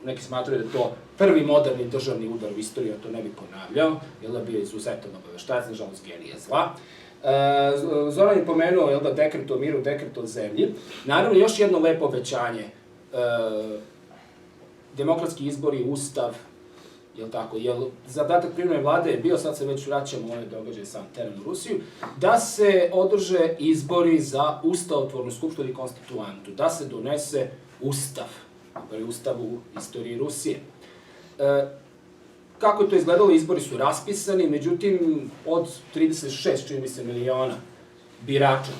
neki smatraju da je to prvi moderni državni udar u istoriji, a to ne bi ponavljao, jer da bio izuzetan obaveštajac, nažalost genije zla. Zoran je pomenuo dekret o miru, dekret o zemlji. Naravno, još jedno lepo obećanje. Demokratski izbori, ustav, jel tako, zadatak privremene vlade je bio, sad se već vraćamo u onaj događaj sam teren u Rusiju, da se održe izbori za ustavotvornu skupštinu i konstituantu, da se donese ustav, prvi ustav u istoriji Rusije. Kako je to izgledalo, izbori su raspisani, međutim, od 36, čini mi se, miliona birača,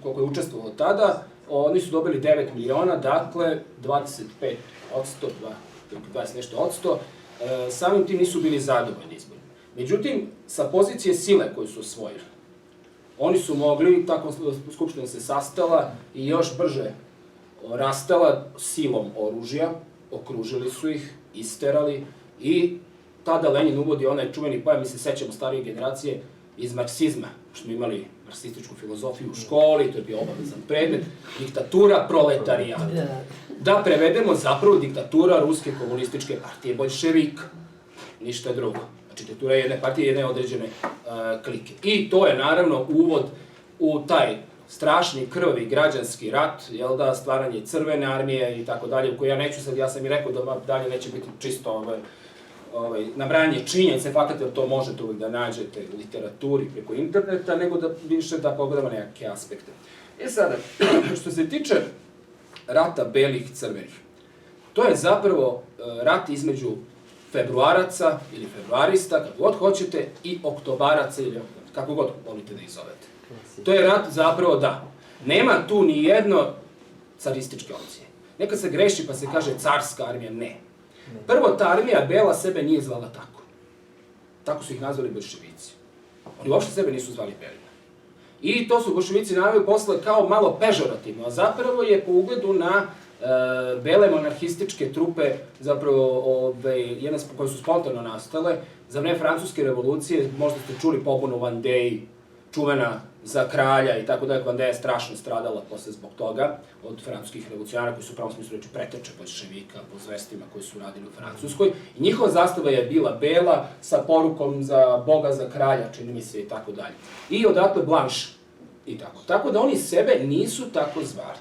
koliko je učestvovalo tada, oni su dobili 9 miliona, dakle, 25%, 20 nešto odsto, samim tim nisu bili zadovoljni izborima. Međutim, sa pozicije sile koju su osvojili, oni su mogli, tako skupština se sastala i još brže rastala silom oružja, okružili su ih, isterali i tada Lenin uvodi onaj čuveni pojam, mi se sećamo starije generacije, iz marksizma, što smo imali marksističku filozofiju u školi, to je bio obavezan predmet, diktatura proletarijata. Da prevedemo zapravo diktatura Ruske komunističke partije boljševika, ništa drugo. Znači, diktatura jedne partije, jedne određene klike. I to je naravno uvod u taj strašni krvavi građanski rat, stvaranje crvene armije i tako dalje, u kojoj ja neću sad, ja sam i rekao da dalje neće biti čisto nabrajanje činjenice, fakat jer to možete uvijek da nađete u literaturi preko interneta, nego da više da pogledamo nekakve aspekte. Sada, što se tiče rata belih i crvenih, to je zapravo rat između februaraca ili februarista, kako god hoćete, i oktobaraca ili kako god volite da ih zovete. To je rat zapravo da. Nema tu ni jedno carističke opcije. Nekad se greši pa se kaže carska armija, ne. Prvo, ta armija bela sebe nije zvala tako. Tako su ih nazvali boljševici. Oni uopšte sebe nisu zvali belima. I to su boljševici naveli posle kao malo pežorativno, a zapravo je po ugledu na bele monarhističke trupe, zapravo koje su spontano nastale, za vreme Francuske revolucije, možda ste čuli pobunu Vendée, čuvena za kralja i tako da je Vendée je strašno stradala posle zbog toga od francuskih revolucionara koji su u pravom smislu reći preteče boljševika po zvestima koji su radili u Francuskoj. I njihova zastava je bila bela sa porukom za Boga, za kralja, čini mi se i tako dalje. I odatle Blanche i tako. Tako da oni sebe nisu tako zvali.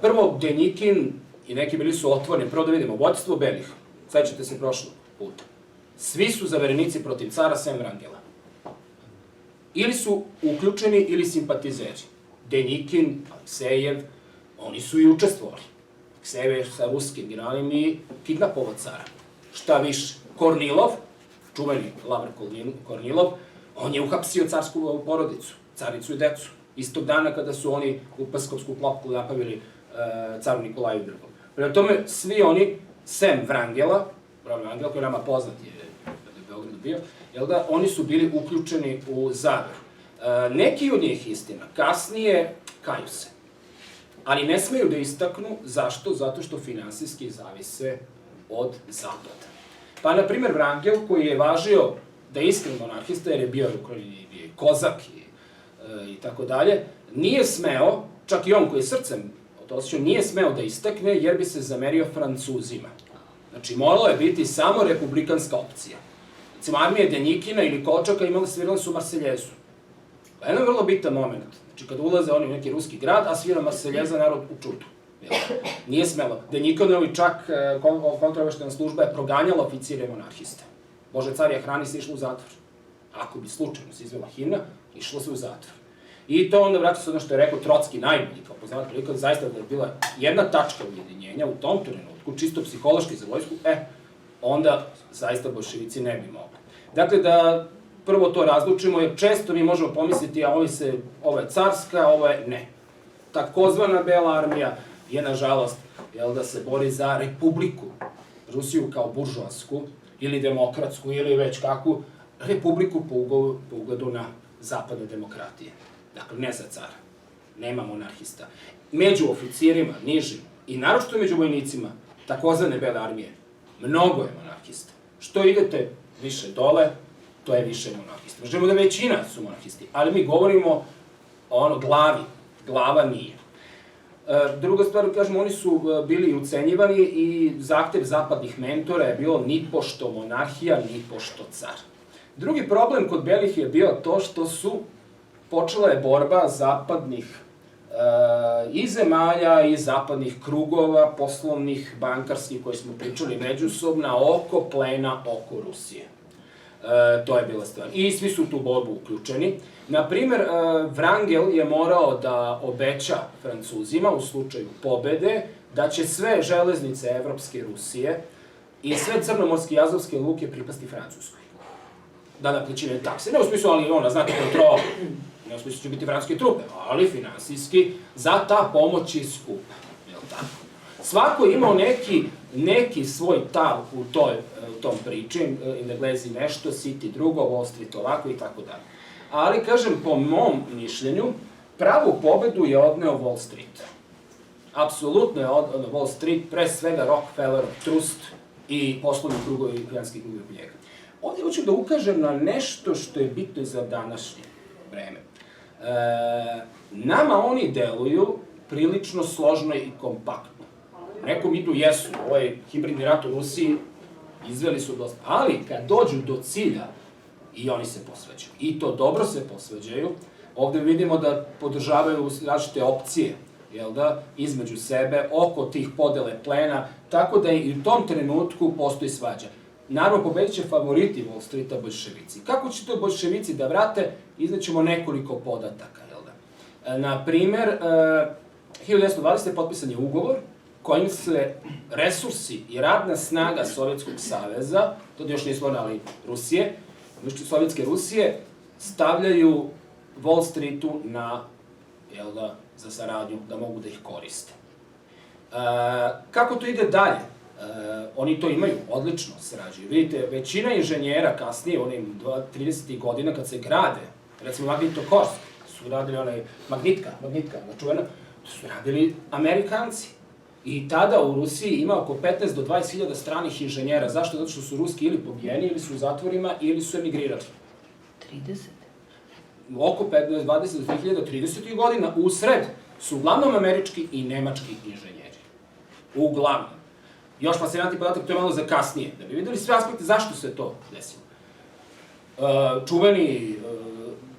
Prvo, Denikin i neki bili su otvoreni. Prvo da vidimo, vođstvo belih, sećate se prošlog puta. Svi su zaverenici protiv cara sem Wrangela. Ili su uključeni ili simpatizeri. Denikin, Aleksejev, oni su i učestvovali. Aleksejev je sa ruskim generalima i kidnapovao cara. Šta više, Kornilov, čuveni Lavr Kornilov, on je uhapsio carsku porodicu, caricu i decu. Istog dana kada su oni u Pskovsku klopku napavili caru Nikolaju II. Prema tome, svi oni, sem Wrangela, Wrangel koji je nama poznat je Beogradu bio, oni su bili uključeni u zaveru. Neki od njih, istina, kasnije kaju se. Ali ne smeju da istaknu. Zašto? Zato što finansijski zavise od Zapada. Pa, na primjer, Wrangel, koji je važio da je iskren monarhista, jer je bio kozak i tako dalje, nije smeo, čak i on koji je srcem Osjećao, nije smeo da istakne jer bi se zamerio Francuzima. Znači, moralo je biti samo republikanska opcija. Recimo, armije Denjikina ili Kolčaka svirali su Marseljezu. Jedan vrlo bitan moment. Znači, kada ulaze oni u neki ruski grad, a svira Marseljeza, narod u čudu. Nije smelo. Denjikinovi čak, kontraobaveštajna služba je proganjala oficire monarhiste. Bože carija hrani se išlo u zatvor. Ako bi slučajno se izvela himna, išlo se u zatvor. I to onda vraća se ono što je rekao Trotski, najbolji kao poznat prilikom, zaista da je bila jedna tačka ujedinjenja u tom trenutku, čisto psihološki za vojsku, onda zaista bolševici ne bi mogli. Dakle, da prvo to razlučimo, jer često mi možemo pomisliti, a ovo je carska, ovo je ne. Takozvana Bela armija je, nažalost, da se bori za republiku, Rusiju kao buržoasku, ili demokratsku, ili već kakvu, republiku po ugledu na zapadne demokratije. Dakle, ne za cara. Nema monarhista. Među oficirima, nižim, i naročito među vojnicima, takozvane Bele armije, mnogo je monarhista. Što idete više dole, to je više monarhista. Možemo da većina su monarhisti, ali mi govorimo o glavi. Glava nije. Druga stvar, kažemo, oni su bili ucenjivani i zahtev zapadnih mentora je bilo ni pošto monarhija, ni pošto car. Drugi problem kod Belih je bio to što počela je borba zapadnih i zemalja i zapadnih krugova, poslovnih, bankarskih, koji smo pričali međusobno, oko plena, oko Rusije. To je bila stvar. I svi su u tu borbu uključeni. Naprimer, Wrangel je morao da obeća Francuzima u slučaju pobede da će sve železnice Evropske Rusije i sve crnomorske i azovske luke pripasti Francuskoj. Da naplaćivaju takse. Ne u smislu, ali znate, kontrola. Ne u smislu će biti francuske trupe, ali finansijski za ta pomoć je skupa. Svako je imao neki svoj tav u tom priči, Englezi nešto, City drugo, Wall Street ovako i tako dalje. Ali, kažem, po mom mišljenju, pravu pobedu je odneo Wall Street. Apsolutno je odneo Wall Street, pre svega Rockefeller, Trust i poslovni krugovi i finanski krugovi u njega. Ovdje hoću da ukažem na nešto što je bitno za današnje vreme. Nama oni deluju prilično složno i kompaktno. Nekom idu jesu, ovaj hibridni rat u Rusiji izveli su dosta, ali kad dođu do cilja i oni se posveđaju. I to dobro se posveđaju. Ovde vidimo da podržavaju različite opcije, između sebe, oko tih podele plena, tako da i u tom trenutku postoji svađa. Naravno, pobedit će favoriti Wall Streeta bolševici. Kako će to bolševici da vrate, iznećemo nekoliko podataka. Naprimer, 1920. potpisan je ugovor kojim se resursi i radna snaga Sovjetskog saveza, to još nije stvoreno, ali Rusije, Sovjetske Rusije, stavljaju Wall Streetu za saradnju, da mogu da ih koriste. Kako to ide dalje? Oni to imaju, odlično sarađuju. Vidite, većina inženjera kasnije, onim 30. godina kad se grade, recimo Magnitokorsk, su radili Magnitka, čuvena, to su radili Amerikanci. I tada u Rusiji ima oko 15 do 20.000 stranih inženjera. Zašto? Zato što su Ruski ili pobijeni, ili su u zatvorima, ili su emigrirali. 30? Oko 15, 20 do 2030. godina usred su uglavnom američki i nemački inženjeri. Uglavnom. Još fascinantni podatak, to je malo za kasnije, da bi videli sve aspekte zašto se to desilo. Čuveni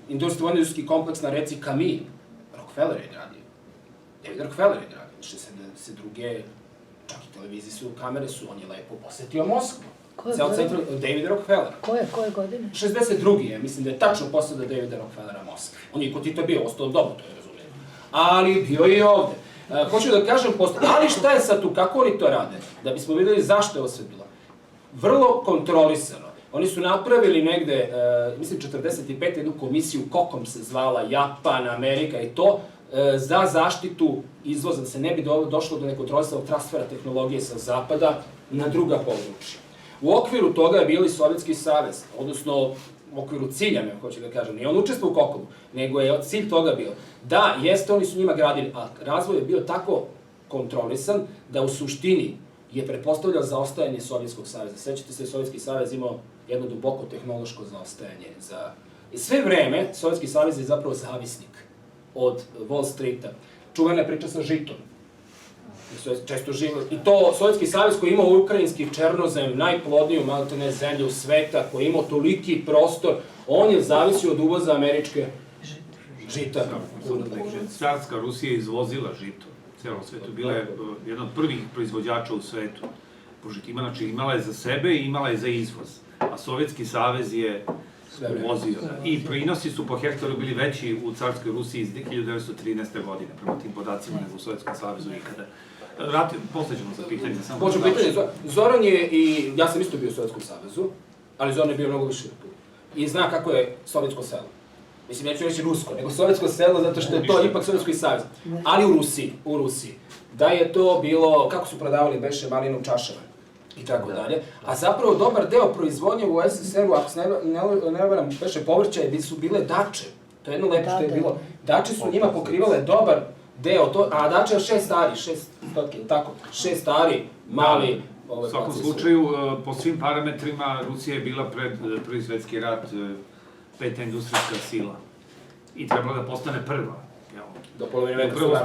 vojno-industrijski kompleks na reci Kami, Rockefeller je gradio. David Rockefeller je gradio. Se druge, čak i televizijske kamere su, on je lepo posetio Moskvu. Koje godine? David Rockefeller. Koje godine? 62. je, mislim da je tačno poseda Davida Rockefellera Moskvi. On je kod Tita bio, ostalo dobro, to je razumljeno. Ali bio je i ovde. Hoću da kažem, ali šta je sad tu, kako oni to rade? Da bismo videli zašto je ovo sve bilo. Vrlo kontrolisano. Oni su napravili negde, mislim 45. jednu komisiju, KOKOM se zvala, Japan, Amerika i to, za zaštitu izvoza, da se ne bi došlo do nekontrolisanog transfera tehnologije sa zapada na druga područja. U okviru toga je bili Sovjetski savez, odnosno u okviru cilja, hoću da kažem, nije on učestvovao u KOKOM-u, nego je cilj toga bio. Da, jeste, oni su njima gradili, a razvoj je bio tako kontrolisan da u suštini je pretpostavljao zaostajanje Sovjetskog saveza. Sećate se, Sovjetski savez imao jedno duboko tehnološko zaostajanje. I sve vreme Sovjetski savez je zapravo zavisnik od Wall Streeta. Čuvena je priča sa žitom. često žive. I to Sovjetski savez koji je imao ukrajinski černozem, najplodniju maltene zemlju sveta, koji je imao toliki prostor, on je zavisio od uvoza američke žita. Carska Rusija je izvozila žito u celom svetu. Bila je jedna od prvih proizvođača u svetu po žitima. Znači, imala je za sebe i imala je za izvoz. A Sovjetski savez je uvozio. I prinosi su po hektaru bili veći u Carskoj Rusiji iz 1913. godine, prema tim podacima, nego u Sovjetskom savezu ikada. Posle ćemo za pitanje. Počeo pitanje, Zoran je i, ja sam isto bio u Sovjetskom savezu, ali Zoran je bio mnogo više i zna kako je sovjetsko selo. Mislim, neću reći rusko, nego sovjetsko selo, zato što je to ipak Sovjetski savez. Ali u Rusiji. Da je to bilo, kako su prodavali beše malinu u čašama i tako dalje. A zapravo dobar deo proizvodnje u SSR-u, ako se ne varam, beše povrća, su bile dače. To je jedno lepo što je bilo. Dače su njima pokrivale dobar deo, a dače je 6 stari, 6 stari, mali. U svakom slučaju, po svim parametrima, Rusija je bila pred Prvi svetski rat peta industrijska sila i trebala da postane prva. Do polovine veka prvo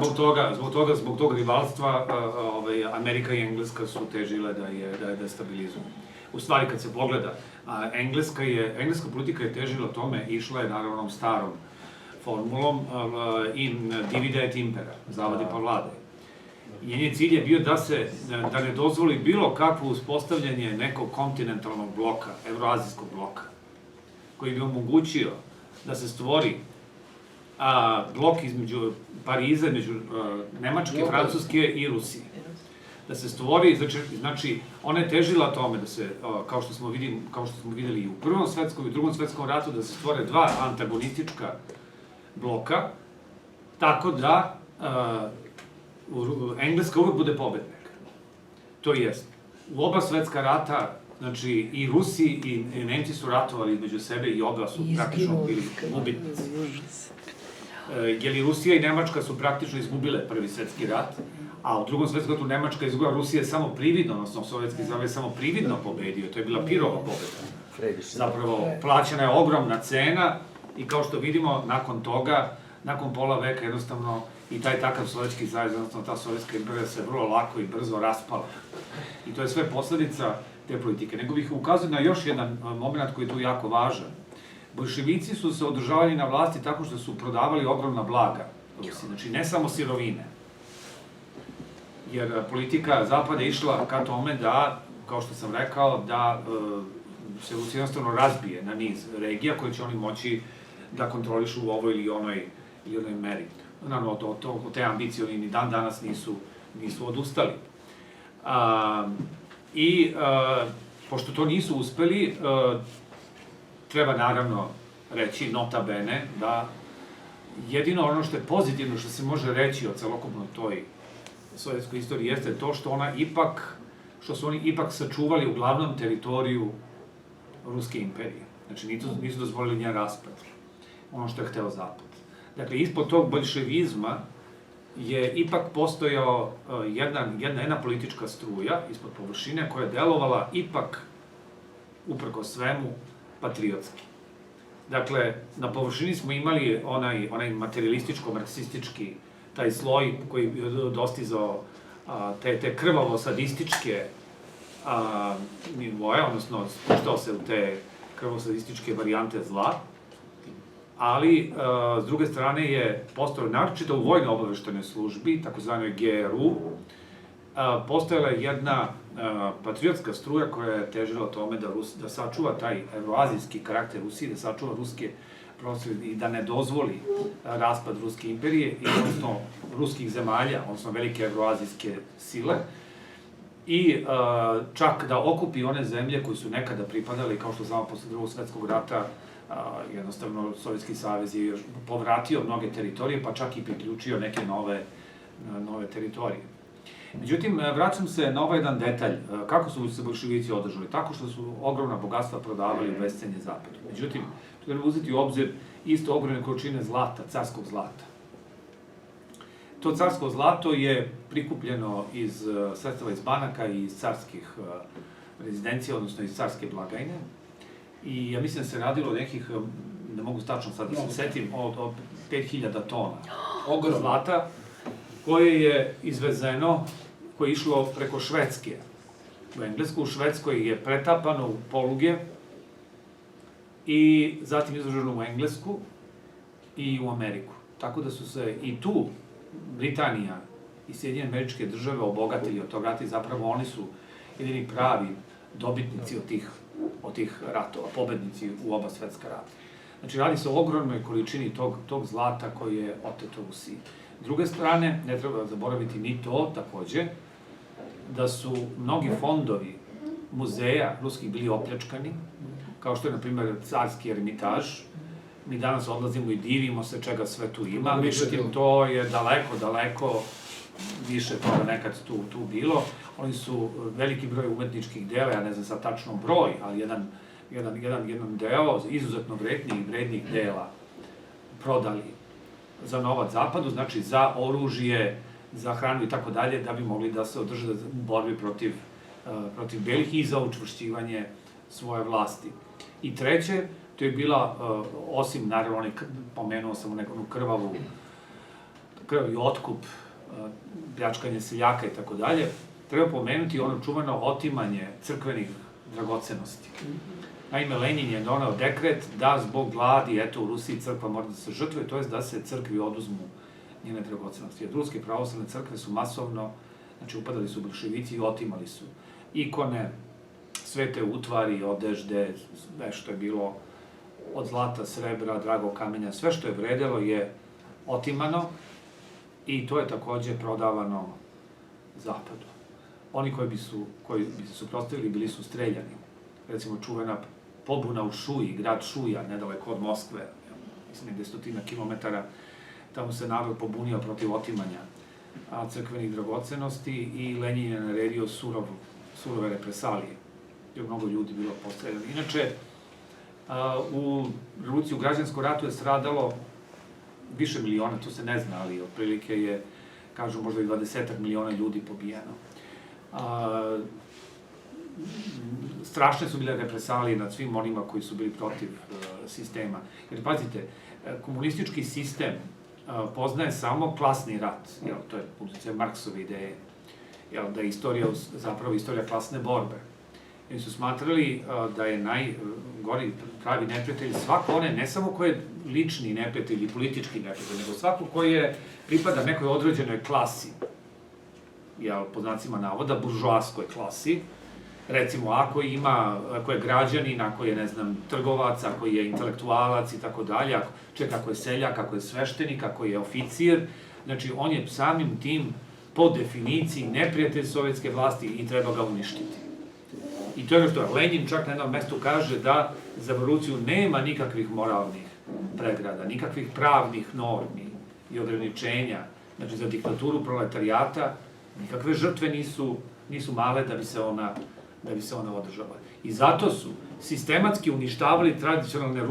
zbog tog rivalstva Amerika i Engleska su težile da je destabilizuju. U stvari, kad se pogleda, engleska politika je težila tome, išla je naravno onom starom formulom in divide et impera, zavadi pa vladaj. Njen cilj je bio da ne dozvoli bilo kakvo uspostavljanje nekog kontinentalnog bloka, evroazijskog bloka, koji bi omogućio da se stvori blok između Pariza, između Nemačke, Francuske i Rusije. Da se stvori, znači, ona je težila tome da se, kao što smo videli i u Prvom svetskom i u Drugom svetskom ratu, da se stvore dva antagonistička bloka, tako da Engleska uvek bude pobednik. To jest, u oba svetska rata, znači i Rusi i Nemci su ratovali između sebe i oba su praktično bili gubitnici. Jer i Rusija i Nemačka su praktično izgubile Prvi svetski rat, a u Drugom svetskom ratu Nemačka izgubila, Rusija je samo prividno, odnosno Sovjetski savez samo prividno pobedio, to je bila Pirova pobeda. Zapravo, plaćena je ogromna cena i kao što vidimo, nakon toga, nakon pola veka jednostavno i taj takav Sovjetski savez, odnosno ta Sovjetska imperija se vrlo lako i brzo raspala. I to je sve posledica te politike. Nego bih ukazao na još jedan moment koji je tu jako važan. Bolševici su se održavali na vlasti tako što su prodavali ogromna blaga Rusiji, znači ne samo sirovine. Jer politika Zapada je išla ka tome da, kao što sam rekao, da se Rusija jednostavno razbije na niz regija koje će oni moći da kontrolišu u ovoj ili onoj meri. Naravno, od te ambicije oni ni dan danas nisu odustali. I pošto to nisu uspeli, treba naravno reći, nota bene, da jedino ono što je pozitivno što se može reći o celokupnoj toj sovjetskoj istoriji jeste to što su oni ipak sačuvali uglavnom teritoriju Ruske imperije. Znači, nisu dozvolili njen raspad, ono što je hteo Zapad. Dakle, ispod tog boljševizma je ipak postojao jedna politička struja ispod površine koja je delovala ipak, uprko svemu, patriotski. Dakle, na površini smo imali onaj materialističko-marksistički, taj sloj koji je dostizao te krvavo-sadističke nivoje, odnosno spuštao se u te krvavo-sadističke varijante zla, ali s druge strane je postojala, naročito u vojno-obaveštenoj službi, takozvanoj GRU, postojala je jedna patriotska struja koja je težila tome da sačuva taj evroazijski karakter Rusije, da sačuva ruske prosvjede i da ne dozvoli raspad Ruske imperije, odnosno ruskih zemalja, odnosno velike evroazijske sile, i čak da okupi one zemlje koje su nekada pripadali, kao što znamo, posle Drugog svetskog rata, jednostavno Sovjetski savez je povratio mnoge teritorije, pa čak i priključio neke nove teritorije. Međutim, vraćam se na ovaj jedan detalj, kako su se bolševici održali, tako što su ogromna bogatstva prodavali u bescenje Zapadu. Međutim, tu treba uzeti u obzir isto ogromne količine zlata, carskog zlata. To carsko zlato je prikupljeno iz sredstava iz banaka i iz carskih rezidencija, odnosno iz carske blagajne. I ja mislim da se radilo o nekih, ne mogu tačno sad da se setim, od 5000 tona zlata, koje je izvezeno koje je išlo preko Švedske u Englesku. U Švedskoj je pretapano u poluge i zatim izloženo u Englesku i u Ameriku. Tako da su se i tu Britanija i Sjedinjene Američke Države obogatili od tog rata i zapravo oni su jedini pravi dobitnici od tih ratova, pobednici u oba svetska rata. Znači, radi se o ogromnoj količini tog zlata koji je oteto Rusiji. S druge strane, ne treba zaboraviti ni to, takođe, da su mnogi fondovi muzeja ruskih bili opljačkani, kao što je, na primjer, Carski ermitaž. Mi danas odlazimo i divimo se čega sve tu ima, međutim, to je daleko više toga nekad tu bilo. Oni su veliki broj umetničkih dela, ja ne znam sad tačno broj, ali jedan deo izuzetno vrednih dela prodali za novac zapadu, znači za oružje, za hranu i tako dalje, da bi mogli da se održe u borbi protiv belih i za učvršćivanje svoje vlasti. I treće, to je bila, osim, naravno, pomenuo sam onu krvavi otkup, pljačkanje seljaka i tako dalje, treba pomenuti ono čuveno otimanje crkvenih dragocenosti. Naime, Lenin je donao dekret da zbog gladi, eto, u Rusiji crkva mora da se žrtvuje, to je da se crkvi oduzmu njene dragocenosti. Jer ruske pravoslavne crkve su masovno, znači upadali su bolševici i otimali su ikone, svete utvari, odežde, sve što je bilo od zlata, srebra, dragog kamenja, sve što je vredelo je otimano i to je takođe prodavano zapadu. Oni koji bi se suprotstavili bili su streljani. Recimo, čuvena pobuna u Šuji, grad Šuja, nedaleko od Moskve, mislim, 100 kilometara, tamo se narod pobunio protiv otimanja crkvenih dragocenosti i Lenin je naredio surove represalije, jer mnogo ljudi bilo postreljeno. Inače, u revoluciji, u građanskom ratu je stradalo više miliona, to se ne zna, ali otprilike je, kažu, možda i 20 miliona ljudi pobijeno. Strašne su bile represalije nad svim onima koji su bili protiv sistema. Jer, pazite, komunistički sistem poznaje samo klasni rat, to je pozicija Marksove ideje, da je istorija zapravo istorija klasne borbe. Oni su smatrali da je najgori pravi neprijatelj svako one, ne samo ko je lični neprijatelj i politički neprijatelj, nego svako koji pripada nekoj određenoj klasi, po znacima navoda, buržoaskoj klasi. Recimo, ako je građanin, ako je, ne znam, trgovac, ako je intelektualac i tako dalje, čak ako je seljak, ako je sveštenik, ako je oficir, znači on je samim tim, po definiciji, neprijatelj sovjetske vlasti i treba ga uništiti. I to je što je. Lenin čak na jednom mestu kaže da za revoluciju nema nikakvih moralnih pregrada, nikakvih pravnih normi i ograničenja. Znači, za diktaturu proletarijata nikakve žrtve nisu male da bi se ona održala. I zato su sistematski uništavali tradicionalne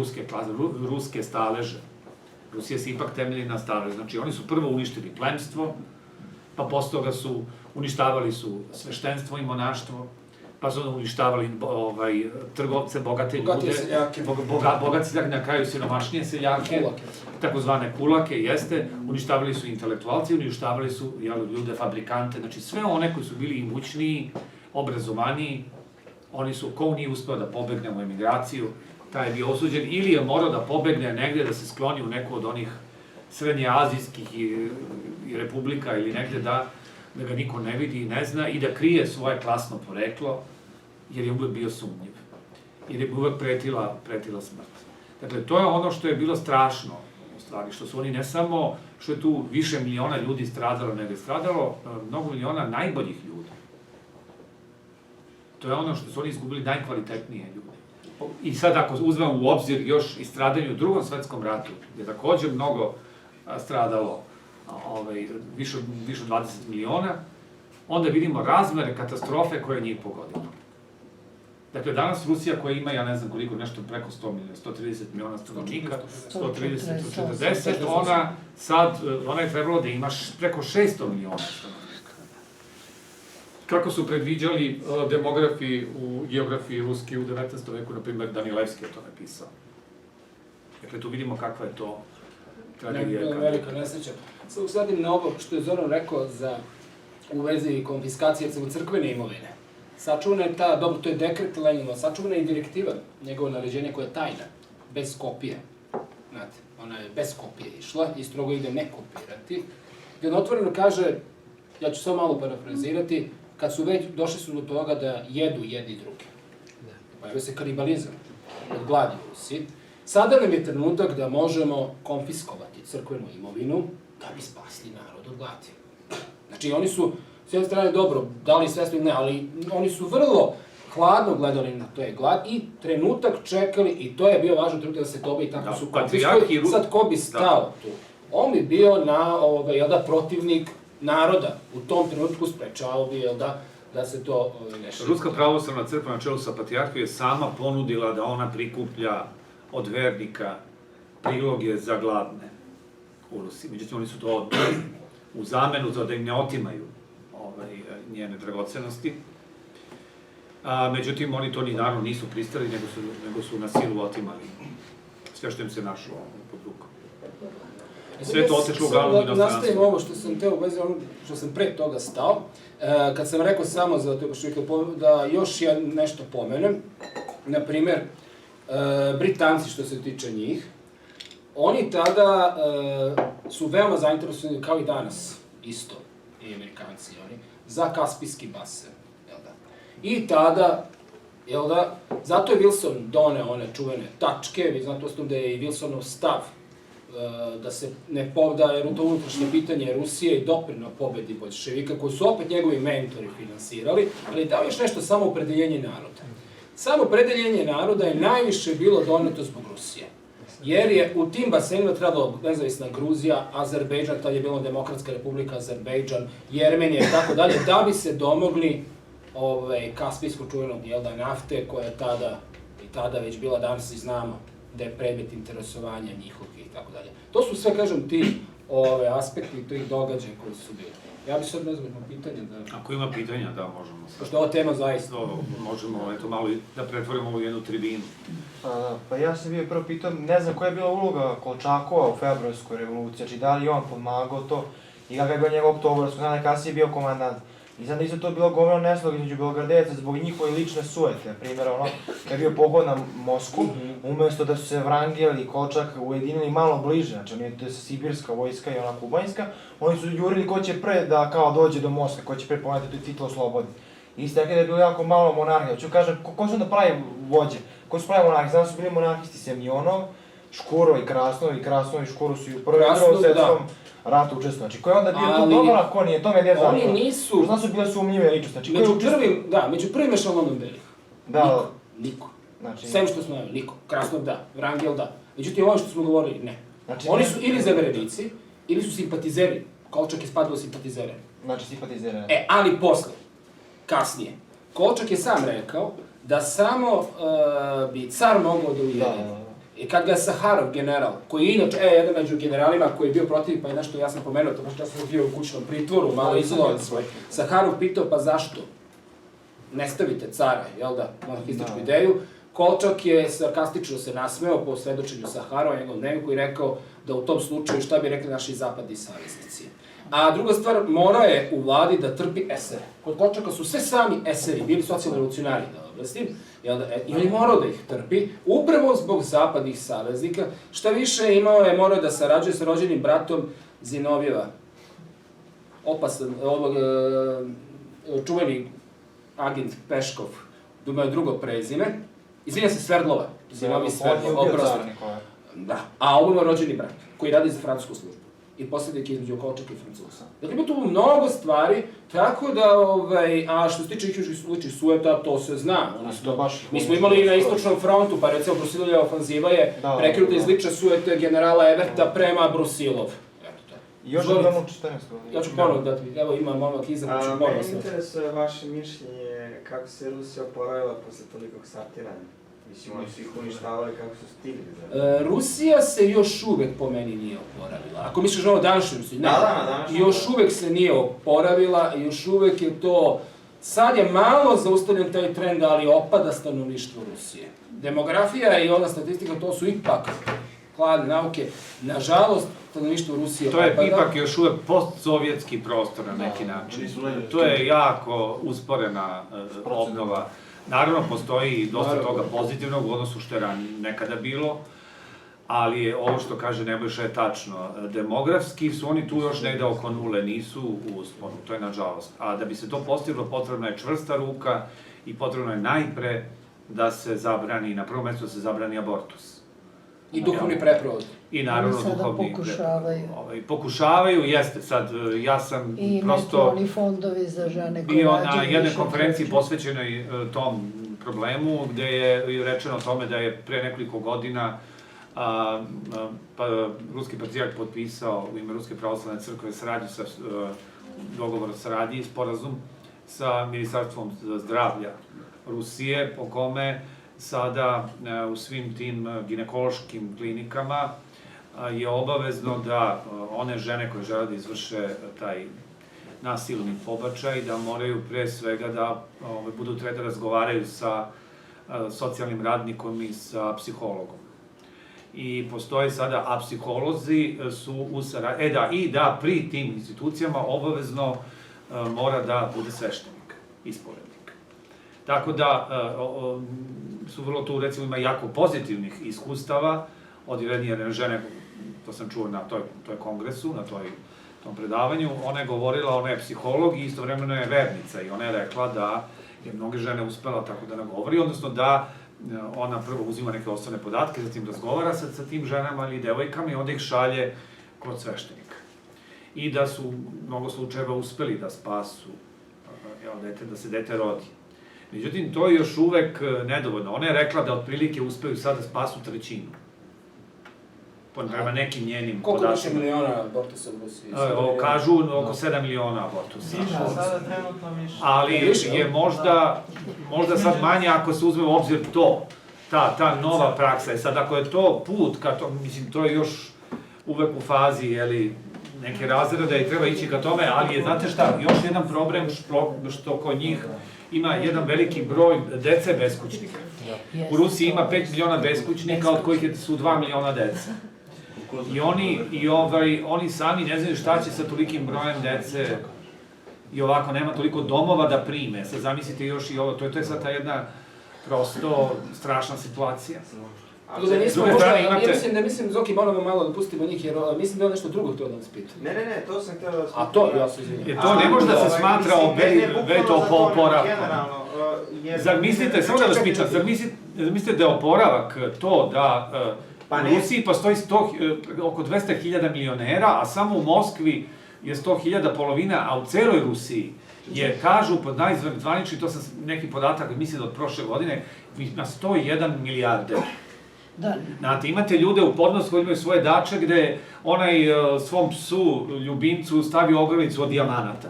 ruske staleže. Rusija se ipak temelji na staleže. Znači, oni su prvo uništili plemstvo, pa posle toga uništavali su sveštenstvo i monaštvo, pa su uništavali trgovce, bogate ljude, bogate seljake, na kraju siromašnije seljake, takozvane kulake, jeste, uništavali su intelektualci, uništavali su ljude, fabrikante, znači sve one koji su bili imućniji, obrazovaniji, oni su, ko nije uspeo da pobegne u emigraciju, taj je bio osuđen, ili je morao da pobegne negde, da se skloni u neku od onih srednjeazijskih republika ili negde da ga niko ne vidi i ne zna i da krije svoje klasno poreklo, jer je uvek bio sumnjiv, jer je uvek pretila smrt. Dakle, to je ono što je bilo strašno, u stvari, što su oni ne samo, što je tu više miliona ljudi stradalo, nego je stradalo mnogo miliona najboljih ljudi. To je ono što su oni izgubili najkvalitetnije ljudi. I sad, ako uzmemo u obzir još i stradanje u Drugom svetskom ratu, gde je takođe mnogo stradalo, više od 20 miliona, onda vidimo razmere katastrofe koje je njih pogodilo. Dakle, danas Rusija koja ima, ja ne znam koliko, nešto preko 100 miliona, 130 miliona stanovnika, 130-140, ona je trebalo da ima preko 600 miliona stanovnika. Kako su predviđali demografi u geografiji ruski u 19. veku, na primjer, Danilevski je to napisao. Dakle, tu vidimo kakva je to tragedija. Velika nesreća. Sad usadim na ovo što je Zoran rekao za u vezi konfiskacije, recimo, crkvene imovine. Sačuvana je ta, dobro, to je dekret Lenjinova, sačuvana je i direktiva, njegovo naređenje koja je tajna, bez kopije. Znate, ona je bez kopije išla i strogo ide ne kopirati. Gde on otvoreno kaže, ja ću samo malo parafrazirati, kad su već došli su do toga da jedu jedni druge. Pojavio se kanibalizam od gladi u Rusiji. Sada nam je trenutak da možemo konfiskovati crkvenu imovinu da bi spasli narod od gladi. Znači, oni su, s jedne strane, dobro, dali svesno ili ne, ali oni su vrlo hladno gledali na to je glad i trenutak čekali, i to je bio važan trenutak da se tobe i tako su konfiskovali. Sad, ko bi stao tu? On bi bio protivnik naroda. U tom trenutku sprečao bi, da se to nešto... Ruska pravoslavna crkva na čelu sa patrijarhom je sama ponudila da ona prikuplja od vernika priloge za gladne u Rusiji. Međutim, oni su to odbili u zamenu za da im ne otimaju njene dragocenosti. Međutim, oni to ni naravno nisu pristali, nego su na silu otimali sve što im se našlo pod rukom. Sve to otečlo uglavnom i dostojanstvo. Nastavim ovo što sam teo, u vezi ono što sam pre toga stao, kad sam rekao samo za to da još nešto pomenem, na primer, Britanci što se tiče njih, oni tada su veoma zainteresovani, kao i danas, isto, i Amerikanci, za Kaspijski basen, jel da? I tada, jel da, zato je Wilson doneo one čuvene tačke, vi znate osnovno da je i Wilsonov stav da se ne povda, jer to unutrašnje pitanje Rusije i doprinao pobedi boljševika, koji su opet njegovi mentori finansirali, ali dao još nešto, samoopredeljenje naroda. Samoopredeljenje naroda je najviše bilo doneto zbog Rusije, jer je u tim basenima trebalo nezavisna Gruzija, Azerbejdžan, tad je bilo Demokratska republika Azerbejdžan, Jermenija i tako dalje, da bi se domogli kaspijskog čuvenog nafte, koja je tada već bila, danas i znamo da je predmet interesovanja njihovih i tako dalje. To su sve, kažem, ti aspekti tih događaja koji su bili. Ja bih sad nezgodno pitanje da... Ako ima pitanja, da, možemo. Pošto ova tema zaista... Možemo, eto, malo da pretvorimo ovu jednu tribinu. Pa ja sam bio prvo pitao, ne znam koja je bila uloga Kolčakova u februarskoj revoluciji, znači da li je on pomagao to i kako je bio njegov oktobarsko, znam da kasnije je bio komandant. I znam da isto to bilo govorno neslog između Beogradejaca zbog njihove lične sujete. Primjer, kad je bio pohod na Moskvu, umesto da su se Vrangel i Kolčak ujedinili malo bliže, znači to je sibirska vojska i ona kubanjska, oni su jurili ko će pre da kao dođe do Moskve, ko će pre poneti tu titulu slobodi. I ste rekli da je bilo jako malo monarhija. Hoću kažem, ko su onda pravi vođe? Ko su pravi monarhiji? Znam da su bili monarhisti Semjonov, Škuro i Krasnov, i Škuro su i u prvom i drugom svetskom ratu učestvovali. Znači, ko je onda bio tu dobar, a ko nije? To me ne znam. Oni nisu... Znaš su bile sumnjive ličnosti. Među prvim ešalonom belih. Niko. Sem što smo naveli, niko. Krasnov da, Vrangel da. Međutim, ovo što smo govorili, ne. Oni su ili zaverenici, ili su simpatizeri. Kolčak je spadao simpatizere. Znači, simpatizere. Ali posle, kasnije, Kolčak je sam rekao da samo bi car mogao da ujedini. I kad ga je Saharov general, koji je inače, jedan među generalima koji je bio protiv, pa je nešto, ja sam pomenuo, to baš ja sam bio u kućnom pritvoru, malo izolovan svoj, Saharov pitao, pa zašto ne stavite cara, jel da, monarhističku ideju, Kolčak je sarkastično se nasmeo po svedočenju Saharova, njegov dnevniku, i rekao da u tom slučaju šta bi rekli naši zapadni saveznici. A druga stvar, morao je u vladi da trpi esere. Kod Kolčaka su sve sami eseri, bili socijalni revolucionari da oblastim, i on je morao da ih trpi, upravo zbog zapadnih saveznika. Šta više, morao da sarađuje sa rođenim bratom Zinovjeva, opasan, čuveni agent Peškov, imao je drugo prezime, izvinja se, Sverdlova, Zinovij Sverdlov, oprosti. Da, a ovo ima rođeni brat, koji radi za francusku službu. I poslednik između Kolčaka i Francuza. Dakle, ima tu mnogo stvari, tako da, a što se tiče ličnih sujeta, to se zna. Mi smo imali i na istočnom frontu, pa recimo Brusilovljeva ofanziva je prekinuta iz lične sujete generala Everta prema Brusilov. I još da damo 14 godina. Ja ću ponovno dati, evo ima momak iza, pa ću ponovno sve. Me interesuje vaše mišljenje kako se Rusija oporavila posle tolikog satiranja. Mislim, oni su ih uništavali kako su stigli. Rusija se još uvek po meni nije oporavila. Ako misliš ovo današnje Rusije, ne. Još uvek se nije oporavila, još uvek je to... Sad je malo zaustavljen taj trend, ali opada stanovništvo Rusije. Demografija i ona statistika, to su ipak hladne nauke. Nažalost, stanovništvo Rusije To je opada. ipak još uvek postsovjetski prostor na neki način. To je jako usporena obnova. Naravno, postoji dosta toga pozitivnog u odnosu što je nekada bilo, ali je ovo što kaže Nebojša je tačno. Demografski su oni tu još negde oko nule, nisu u usponu, to je nažalost. A da bi se to postiglo, potrebna je čvrsta ruka i potrebno je najpre da se zabrani, na prvom mestu da se zabrani abortus. I duhovni preprovod. I naravno Oni sada duhovni pokušavaju. Pokušavaju, jeste, sad ja sam I prosto oni fondovi za žene koje bio rađaju na jednoj više konferenciji treće. posvećenoj tom problemu, gde je rečeno o tome da je pre nekoliko godina ruski patrijarh potpisao u ime Ruske pravoslavne crkve dogovor o saradnji i sporazum sa Ministarstvom zdravlja Rusije, po kome sada u svim tim ginekološkim klinikama je obavezno da one žene koje žele da izvrše taj nasilni pobačaj, da moraju pre svega da budu da razgovaraju sa socijalnim radnikom i sa psihologom. I postoje sada, a psiholozi su u saradnji, i da pri tim institucijama obavezno mora da bude sveštenik, ispovednik. Tako da su vrlo tu, recimo, ima jako pozitivnih iskustava od jedne žene, to sam čuo na toj kongresu, na tom predavanju, ona je govorila, ona je psiholog i istovremeno je vernica i ona je rekla da je mnoge žene uspela tako da nagovori, odnosno da ona prvo uzima neke osnovne podatke, zatim razgovara sa tim ženama ili devojkama i onda ih šalje kod sveštenika. I da su mnogo slučajeva uspeli da spasu dete, da se dete rodi. Međutim, to je još uvek nedovoljno. Ona je rekla da otprilike uspeju sad da spasu trećinu. Prema nekim njenim Koliko podacima. više miliona abortusa u Rusiji? Kažu oko 7 miliona abortusa. Sada trenutno više. Ali je možda sad manje ako se uzme u obzir to, ta nova praksa. Sad ako je to put, mislim, to je još uvek u fazi, neke razrede i treba ići ka tome, ali je, znate šta, još jedan problem što kod njih ima jedan veliki broj dece beskućnika. U Rusiji ima 5 miliona beskućnika, od kojih su 2 miliona deca. I oni sami ne znaju šta će sa tolikim brojem dece i ovako nema toliko domova da prime. Sad zamislite još i ovo, to je sad ta jedna prosto strašna situacija. Ne mislim, Zoki, moramo malo da pustimo njih, jer mislim da je nešto drugo htio da vas pitam. Ne, to sam htio da vas pitam. A to, ja se izvinjam. To ne može da se smatra veto oporavkom. Zar mislite, samo da vas pitam, zar mislite da je oporavak to da u Rusiji postoji oko 200.000 milionera, a samo u Moskvi je 100.000 polovina, a u celoj Rusiji je, kažu, pod najzvanični, to sam neki podatak, mislim da od prošle godine, na 101 milijarde. Znate, imate ljude u Podnosku koji imaju svoje dače gde onaj svom psu, ljubimcu, stavi ogrlicu od dijamanata.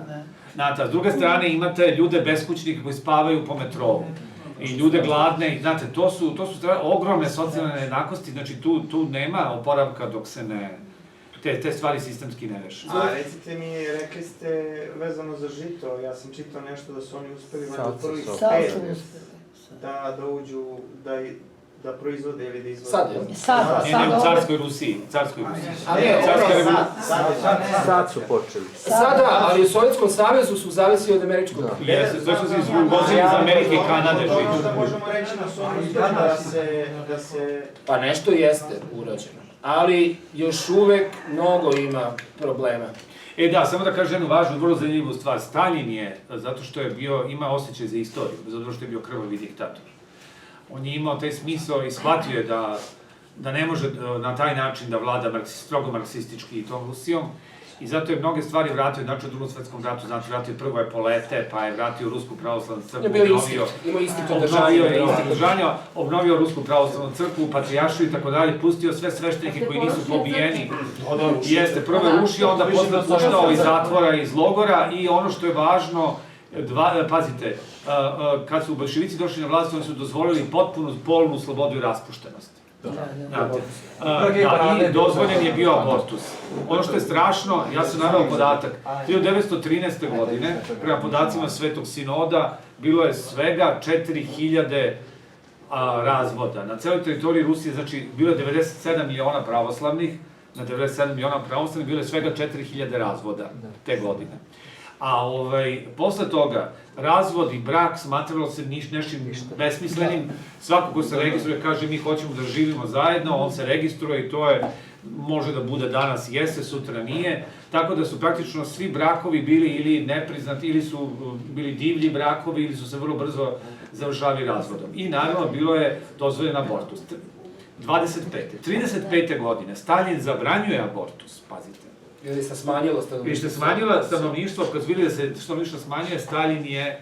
Znate, a s druge strane imate ljude beskućnike koji spavaju po metrovu. I ljude gladne, znate, to su ogromne socijalne nejednakosti, znači tu nema oporavka dok se te stvari sistemski ne reše. A recite mi, rekli ste vezano za žito, ja sam čitao nešto da su oni uspeli u prvih 5 da uđu, da proizvode ili da izvode. Sad, Ne, u carskoj Rusiji. Sad su počeli. Sada, ali u Sovjetskom savezu su zavisi od američkog. Jeste, to što se izvozili iz Amerike i Kanade. Možemo reći da su oni uspeli da se... Pa nešto jeste urađeno, ali još uvek mnogo ima problema. Da, samo da kažem jednu važnu, vrlo zanimljivu stvar. Stalin je, zato što je ima osjećaj za istoriju, zato što je bio krvavi diktator. On je imao taj smisao i shvatio je da ne može na taj način da vlada strogo marksistički i tom Rusijom i zato je mnoge stvari vratio, znači u Drugom svetskom ratu, znači vratio prvo Epolete, pa je vratio Rusku pravoslavnu crkvu, obnovio Rusku pravoslavnu crkvu, patrijaršiju i tako dalje, pustio sve sveštenike koji nisu pobijeni, jeste prvo rušio, onda posle puštao iz zatvora, iz logora i ono što je važno, pazite, kad su bolševici došli na vlast, oni su dozvolili potpunu polnu slobodu i raspuštenost. I dozvoljen je bio abortus. Ono što je strašno, ja sam naveo podatak, 1913. godine, prema podacima Svetog sinoda, bilo je svega 4.000 razvoda. Na celoj teritoriji Rusije, znači, bilo je 97 miliona pravoslavnih, na 97 miliona pravoslavnih bilo je svega 4000 razvoda te godine. A posle toga, razvod i brak smatralo se nešim besmislenim. Svako ko se registruje kaže mi hoćemo da živimo zajedno, on se registruje i to je, može da bude danas jeste, sutra nije. Tako da su praktično svi brakovi bili ili nepriznati, ili su bili divlji brakovi, ili su se vrlo brzo završavali razvodom. I naravno bilo je dozvoljen abortus. 35. godine Stalin zabranjuje abortus, pazite. Ili se smanjilo stanovništvo? I što je smanjila stanovništvo, kad su vidjeli da se stanovništvo smanjuje, Stalin je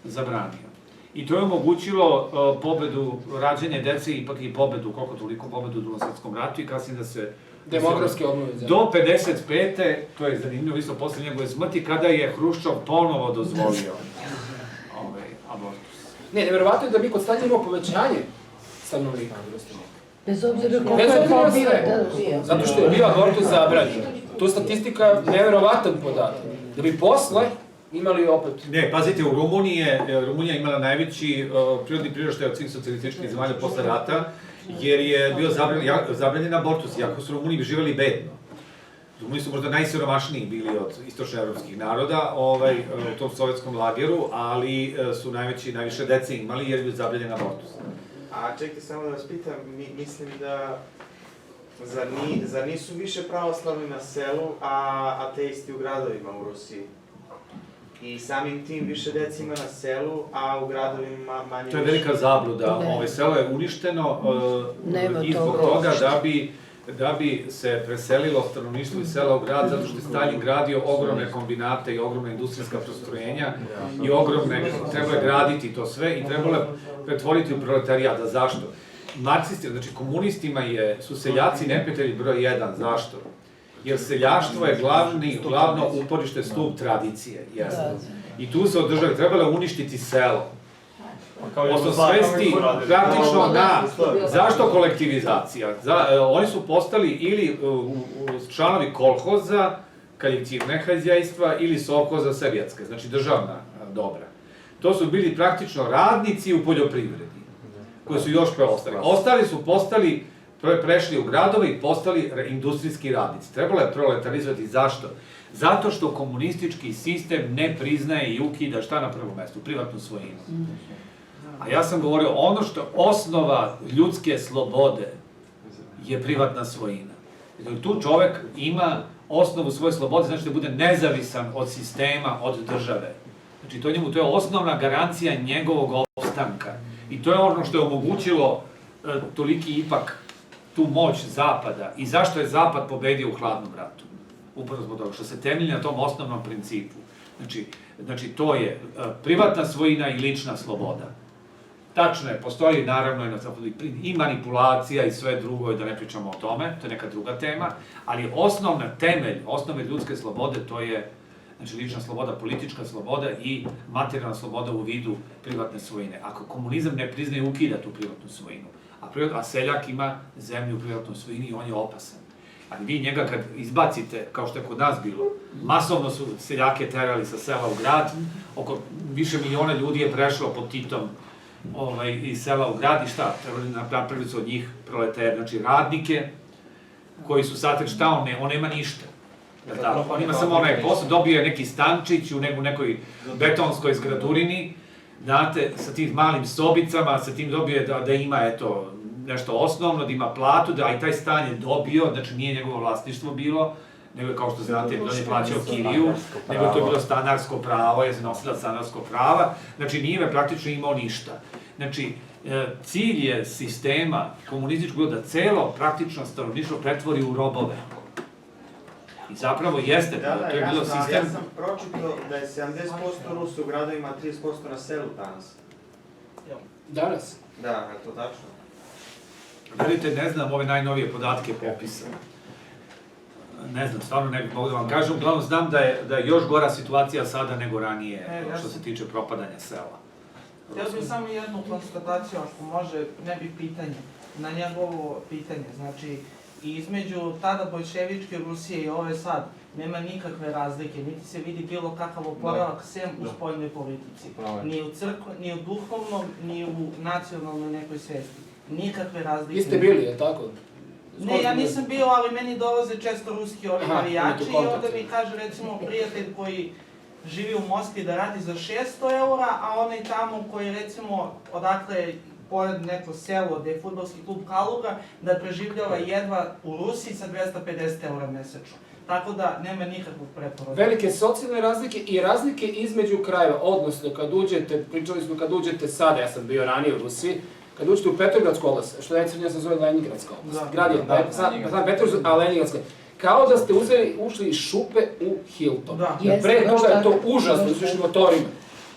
zabranio. I to je omogućilo pobedu, rađanje dece, ipak i pobedu, koliko toliko pobedu u Drugom svjetskom ratu i kasnije da se... Demografske obnove zemlje. Do 55. to je zanimljivo isto posle njegove smrti, kada je Hruščov ponovo dozvolio abortus. Nevjerovatno je da mi kod Staljina imamo povećanje stanovnika. Bez obzira koliko je to bio. Zato što je bio abortus zabranjen. Tu statistika nevjerovatan podatak. Da bi posle imali opet... Ne, pazite, u Rumunija imala najveći prirodni priraštaj od svih socijalističkih zemalja posle rata, jer je bio zabranjen abortus, iako su Rumuni živeli bedno. Rumuni su možda najsiromašniji bili od istočnoevropskih naroda u tom sovjetskom lageru, ali su najviše dece imali jer je bio zabranjen abortus. A čekajte, samo da vas pitam, mislim da... Zar nisu više pravoslavni na selu, a ateisti u gradovima u Rusiji? I samim tim više deci ima na selu, a u gradovima manje više. To je velika zabluda. Selo je uništeno i zbog toga da bi se preselilo stanovništvo iz sela u grad, zato što je Stalin gradio ogromne kombinate i ogromne industrijska postrojenja i trebalo je graditi to sve i trebalo je pretvoriti u proletarijat. A zašto? Marksisti, znači komunistima su seljaci neprijatelji broj 1. Zašto? Jer seljaštvo je glavno uporište stup tradicije. I tu se održava, trebalo je uništiti selo. Posle svesti praktično na... Zašto kolektivizacija? Oni su postali ili članovi kolhoza, kolektivne hajzjajstva, ili sovhoza sovjetske, znači državna dobra. To su bili praktično radnici u poljoprivredi, koji su još preostali. Ostali su prešli u gradove i postali industrijski radnici. Trebalo je proletarizovati. Zašto? Zato što komunistički sistem ne priznaje i ukida šta na prvom mestu? Privatnu svojinu. A ja sam govorio, ono što osnova ljudske slobode je privatna svojina. Tu čovek ima osnovu svoje slobode, znači da bude nezavisan od sistema, od države. Znači to je osnovna garancija njegovog opstanka. I to je ono što je omogućilo toliki ipak tu moć Zapada i zašto je Zapad pobedio u hladnom ratu. Upravo zbog toga što se temelji na tom osnovnom principu. Znači to je privatna svojina i lična sloboda. Tačno je, postoji naravno i manipulacija i sve drugo, da ne pričamo o tome, to je neka druga tema, ali osnovne ljudske slobode to je lična sloboda, politička sloboda i materijalna sloboda u vidu privatne svojine. Ako komunizam ne priznaje, ukida tu privatnu svojinu, a seljak ima zemlju u privatnoj svojini i on je opasan. Ali vi njega kad izbacite, kao što je kod nas bilo, masovno su seljake terali sa sela u grad, oko više miliona ljudi je prešlo pod Titom iz sela u grad i šta? Napravili su od njih proletere, znači radnike koji su sad, šta on nema ništa. On ima samo onaj posao, dobije neki stančić u nekoj betonskoj zgradurini, znate, sa tim malim sobicama, sa tim dobije da ima, eto, nešto osnovno, da ima platu, a i taj stan je dobio, znači nije njegovo vlasništvo bilo, nego je, kao što znate, on je plaćao kiriju, nego je to bilo stanarsko pravo, je se nosila stanarsko prava, znači nije praktično imao ništa. Znači, cilj je sistema komunističkog bilo da celo praktično stanovništvo pretvori u robove. I zapravo jeste, to je bilo sistem... Ja sam pročitao da je 70% Rusa u gradovima, a 30% na selu danas. Danas? Da, je to tačno. Vidite, ne znam ove najnovije podatke popisa. Ne znam, stvarno ne bih mogu da vam kažem. Uglavnom znam da je još gora situacija sada nego ranije, što se tiče propadanja sela. Ja bih samo jednu konstataciju, ako može, ne bi pitanje, na njegovo pitanje. Znači, između tada bolševičke Rusije i ove sad, nema nikakve razlike, niti se vidi bilo kakav oporavak sem u spoljnoj politici. Ni u crkvi, ni u duhovnom, ni u nacionalnoj nekoj svesti. Nikakve razlike. Vi ste bili, je tako? Ne, ja nisam bio, ali meni dolaze često ruski ovi navijači i onda mi kaže recimo prijatelj koji živi u Moskvi da radi za 600 eura, a onaj tamo koji recimo odakle pored neko selo gde je fudbalski klub Kaluga, da preživljava jedva u Rusiji sa 250 eura mesečno. Tako da nema nikakvog preporoda. Velike socijalne razlike i razlike između krajeva, odnosno kad uđete, pričali smo kad uđete sada, ja sam bio ranije u Rusiji, kad uđete u Petrogradsku oblast, što najcrnija se zove Leningradska oblast, grad je Petrovgrad, a Leningradska, kao da ste ušli iz šupe u Hilton. Pre toga je to užasno, su išli motorima.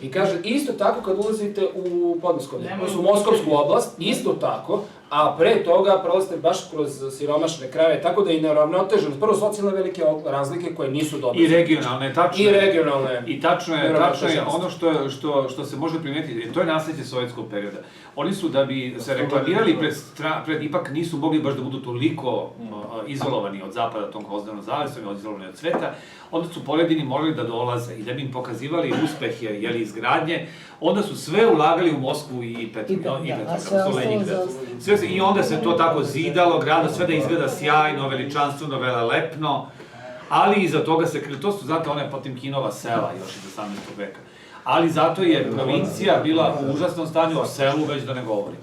I kaže, isto tako kad ulazite u Podmoskovlje, u Moskovsku oblast, isto tako, a pre toga prolazite baš kroz siromašne krajeve, tako da je neravnoteženo. Prvo, socijalne velike razlike koje nisu dobre. I regionalne, tačno je. I regionalne. I tačno je ono što se može primetiti, to je nasleđe sovjetskog perioda. Oni su, da bi se reklamirali ipak nisu mogli baš da budu toliko izolovani od zapada, tom Gvozdenom zavesom, izolovani od sveta, onda su pojedini morali da dolaze i da bi im pokazivali uspehe, izgradnje, onda su sve ulagali u Moskvu i Petrograd, Leningrad. I onda se to tako zidalo, grado, sve da izgleda sjajno, veličanstveno, velelepno, ali iza toga to su, znate, one Potemkinova sela još iz 18. veka. Ali zato je provincija bila u užasnom stanju, o selu već da ne govorim.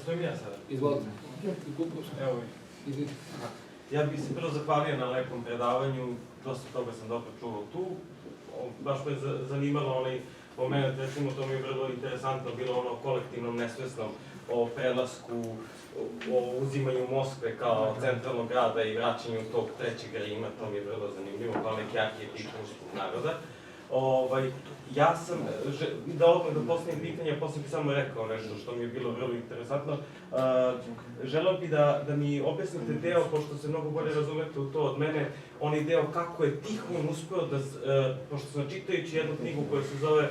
Stojim ja sada. Izvolite. Evo, ja bih se prvo zahvalio na lepom predavanju, dosta toga sam dobro čuo tu. Baš me zanimalo onaj moment, recimo to mi je vrlo interesantno bilo ono kolektivnom nesvesnom o prelasku, o uzimanju Moskve kao centralnog grada i vraćanju tog trećeg Rima, to mi je vrlo zanimljivo, kao neki arhetip ruskog naroda. Ja sam, da odmah da postavim pitanje, a posle bih samo rekao nešto što mi je bilo vrlo interesantno. Želeo bih da mi objasnite deo, pošto se mnogo bolje razumete u to od mene, onaj deo kako je Tihon uspeo da, pošto sam čitajući jednu knjigu koja se zove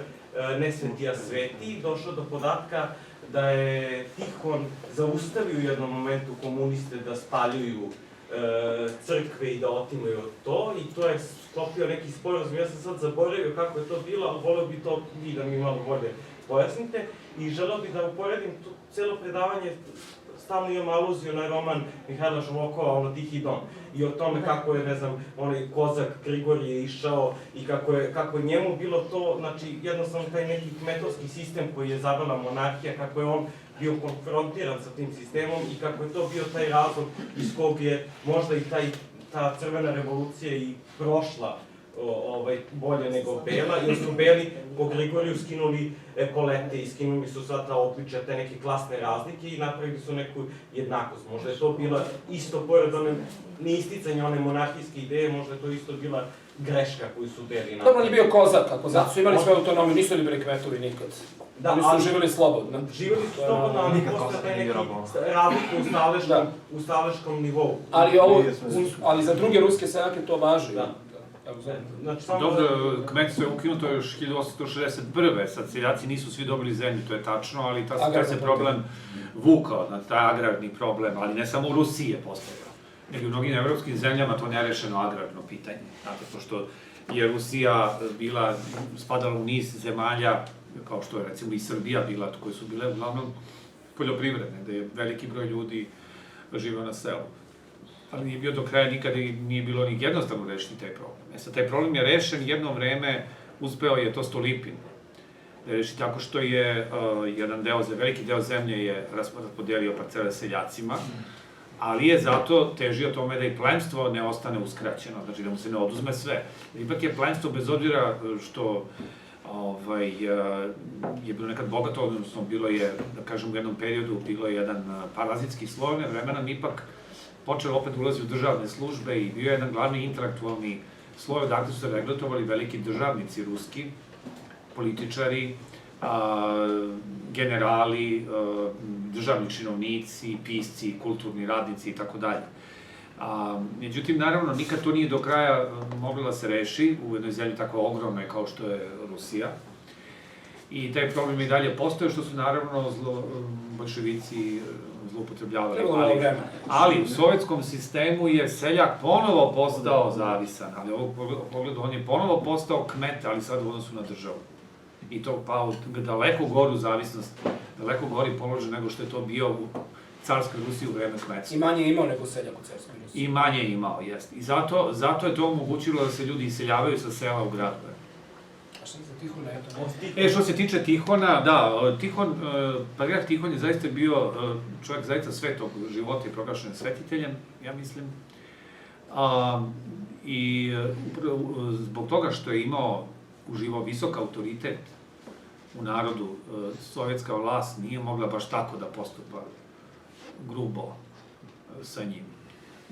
Nesvetija sveti, došao do podatka da je Tihon zaustavio u jednom momentu komuniste da spaljuju crkve i da otimaju to, i to je sklopio neki sporazum. Ja sam sad zaboravio kako je to bilo, ali voleo bi to vi da mi malo bolje pojasnite. I želeo bih da uporedim celo predavanje, stalno imam aluziju na roman Mihajla Šolokova, ono Tihi dom, i o tome kako je, ne znam, onaj kozak Grigorije išao i kako je njemu bilo to, znači jednostavno taj neki kmetovski sistem koji je zavela monarhija, kako je on bio konfrontiran sa tim sistemom i kako je to bio taj razlog iz kog je možda i ta crvena revolucija i prošla bolje nego bela, jer su beli po Grigoriju skinuli epolete i skinuli su sva ta odličja, te neke klasne razlike i napravili su neku jednakost. Možda je to bila isto, pored one neisticanja one monarhijske ideje, možda je to isto bila greška koju su beli napravili. Dobro, on je bio kozak, ako zato su imali svoju autonomiju, nisu li bili kmetovi nikad. Oni su živjeli slobodno. Živjeli su slobodno, ali postoje taj neki razlik u staleškom nivou. Ali za druge ruske seljake to važi. Dobro, kmetstvo je ukinuto još 1861. Sad seljaci nisu svi dobili zemlju, to je tačno, ali taj se problem vukao, taj agrarni problem, ali ne samo u Rusiji je postojao, nego u mnogim evropskim zemljama to nerešeno agrarno pitanje. Zato što je Rusija spadala u niz zemalja, kao što je recimo i Srbija bila, koje su bile uglavnom poljoprivredne, da je veliki broj ljudi živeo na selu. Ali nije bio do kraja, nikada nije bilo ni jednostavno rešiti taj problem. Sad, taj problem je rešen jedno vreme, uspeo je to Stolypin da reši tako što je veliki deo zemlje je raspodelio parcele seljacima, ali je zato težio tome da i plemstvo ne ostane uskraćeno, znači da mu se ne oduzme sve. Ipak je plemstvo, bez obzira što je bilo nekad bogato, odnosno bilo je, da kažem, u jednom periodu bilo je jedan parazitski sloj, vremenom ipak počeo opet ulazi u državne službe i bio je jedan glavni intelektualni sloj, odakle su se regrutovali veliki državnici ruski, političari, generali, državni činovnici, pisci, kulturni radnici itd. Međutim, naravno, nikad to nije do kraja moglo da se reši u jednoj zemlji tako ogromnoj kao što je Rusija. I taj problem i dalje postoje, što su naravno bolševici zloupotrebljavali. Ali u sovjetskom sistemu je seljak ponovo postao zavisan, ali ovog pogledu on je ponovo postao kmet, ali sad u odnosu na državu. I to pao daleko goru zavisnost, daleko gori položaj nego što je to bio u carskoj Rusiji u vreme kmetstva. I manje je imao nego seljak u carskoj Rusiji. I manje je imao, jest. I zato je to omogućilo da se ljudi iseljavaju sa sela u gradove. A što se Tihona, eto? Što se tiče Tihona, da, patrijarh Tihon je zaista bio čovjek zaista svetog života i proglašen svetiteljem, ja mislim. I zbog toga što je uživao visok autoritet u narodu, sovjetska vlast nije mogla baš tako da postupa grubo sa njim.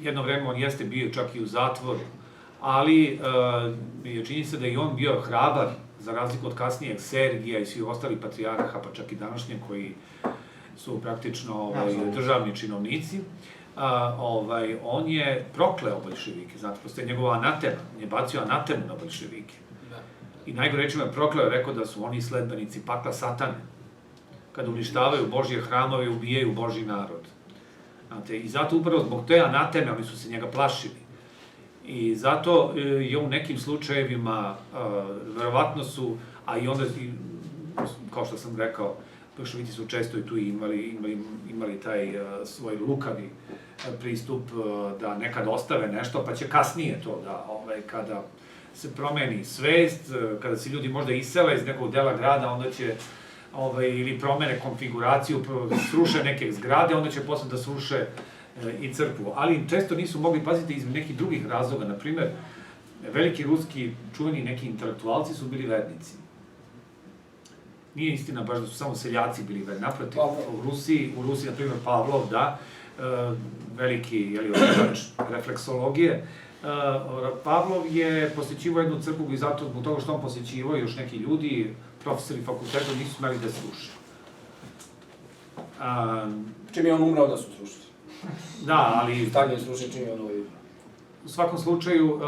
Jedno vreme on jeste bio čak i u zatvoru, ali čini se da je i on bio hrabar, za razliku od kasnijeg Sergija i svih ostalih patrijarha, pa čak i današnjeg, koji su praktično državni činovnici. On je prokleo bolševike, znate, postoje njegova anatema, on je bacio anatemu na bolševike. I najgore rečima je prokleo, je rekao da su oni sledbenici pakla satane, kada uništavaju Božje hramove i ubijaju Božji narod. I zato upravo zbog te anateme oni su se njega plašili. I zato je u nekim slučajevima, verovatno su, a i onda, kao što sam rekao, bolševici su često i tu imali taj svoj lukavi pristup da nekad ostave nešto, pa će kasnije to da, kada se promeni svest, kada se ljudi možda isele iz nekog dela grada, onda će ili promene konfiguraciju, sruše neke zgrade, onda će posle da sruše i crkvu. Ali često nisu mogli paziti iz nekih drugih razloga. Naprimer, veliki ruski čuveni neki intelektualci su bili vernici. Nije istina baš da su samo seljaci bili verni. Naprotiv, u Rusiji, na primjer, Pavlov, da, veliki osnivač refleksologije, Pavlov je posjećivao jednu crkvu i zato zbog toga što on posjećivao još neki ljudi, profesori fakulteta, nisu smeli da sruše. Čim je on umrao da su srušili? Da, ali... Stalin srušio čim je on ovaj... U svakom slučaju,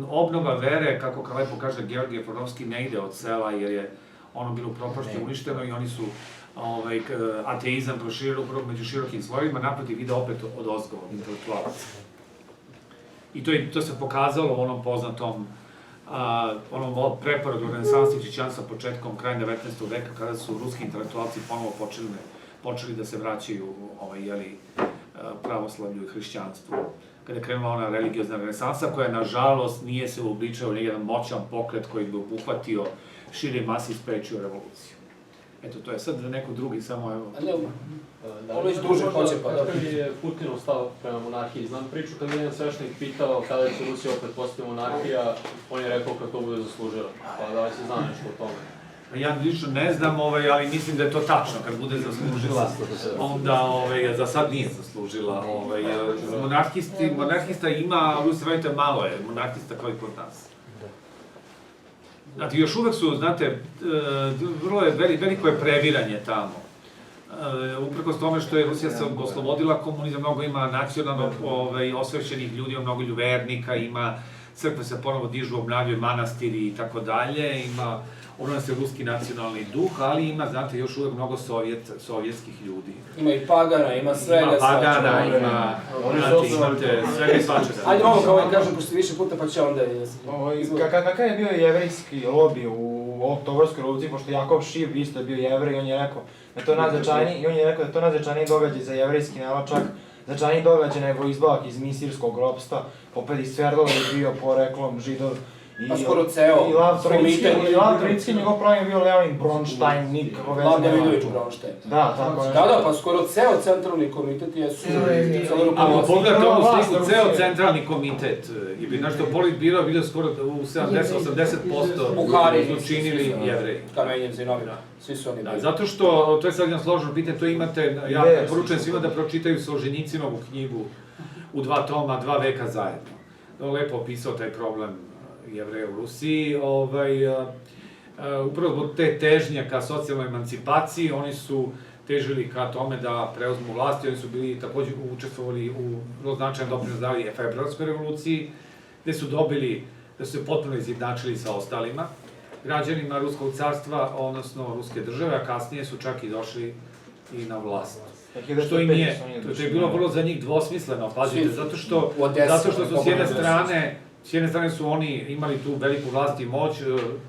obnova vere, kako lepo kaže Georgije Forovski, ne ide od sela, jer je ono bilo propašće uništeno i oni su ateizam proširili upravo među širokim slojevima, naprotiv ide opet od ozgo, od intelektualaca. I to se pokazalo u onom poznatom onom preporodu renesansa i čićanstva početkom kraja 19. veka, kada su ruski intelektualci ponovo počeli da se vraćaju pravoslavlju i hrišćanstvu. Kada je krenula ona religiozna renesansa, koja, nažalost, nije se uobličila u jedan moćan pokret koji bi obuhvatio šire masi i sprečio revoluciju. Eto, to je sad neko drugi, samo evo... Ono već duže hoće, pa dobro. Kakav je Putinov stav prema monarhiji? Znam priču kad jedan sveštenik pitao kada će Rusija opet postati monarhija, on je rekao kad to bude zaslužila. Pa da li se zna nešto o tome? Ja lično ne znam, ali mislim da je to tačno, kad bude zaslužila, onda za sad nije zaslužila. Monarhista ima, ali ustavite malo je monarhista kao i kod nas. Znate, još uvek su, znate, veliko je previranje tamo. Uprkos tome što je Rusija se oslobodila komunizam, mnogo ima nacionalno osvešćenih ljudi, mnogo vernika, ima crkve se ponovo dižu, obnavljaju manastiri i tako dalje, ima obnovljen se ruski nacionalni duh, ali ima, znate, još uvek mnogo sovjetskih ljudi. Ima i pagana, ima svega, ima pagana, imate svega i svačega. Ajde ovo kao i kažem, pošto više puta pa će onda... Kakav je bio jevrijski lobi u oktobarskoj revoluciji, pošto Jakov Šiv isto je bio jevrej i on je rekao da je to najznačajniji događaj za jevrijski narod, čak značajniji događaj nego izbavak iz misirskog ropstva, opet iz Sverdlova je bio poreklom Židov. Pa skoro ceo komitet. I Lav Tricki, njegov pravi je bio Leonin Bronštajn, nikako veze. Lav Davidović Bronštajn. Da, tako je. Da, pa skoro ceo centralni komitet jesu... Ako pogledate ovu sliku, ceo centralni komitet je bi nešto politbiro bilo skoro u 70-80% su činili Jevreji. Kamenjevci i novina, svi su oni bili. Zato što, to je sad jedan složeno pitanje, to imate, ja poručujem svima da pročitaju Solženjicinovu knjigu u 2 toma, 2 veka zajedno. Lepo opisao taj problem Jevreja u Rusiji. Upravo zbog te težnje ka socijalnoj emancipaciji, oni su težili ka tome da preuzmu vlast i oni su bili takođe učestvovali u vrlo značajan doprinos dali februarskoj revoluciji, gde su dobili, da su se potpuno izjednačili sa ostalima. građanima Ruskog carstva, odnosno Ruske države, a kasnije su čak i došli i na vlast. Što i nije, to je bilo vrlo za njih dvosmisleno, pazite, zato što su s jedne strane su oni imali tu veliku vlast i moć,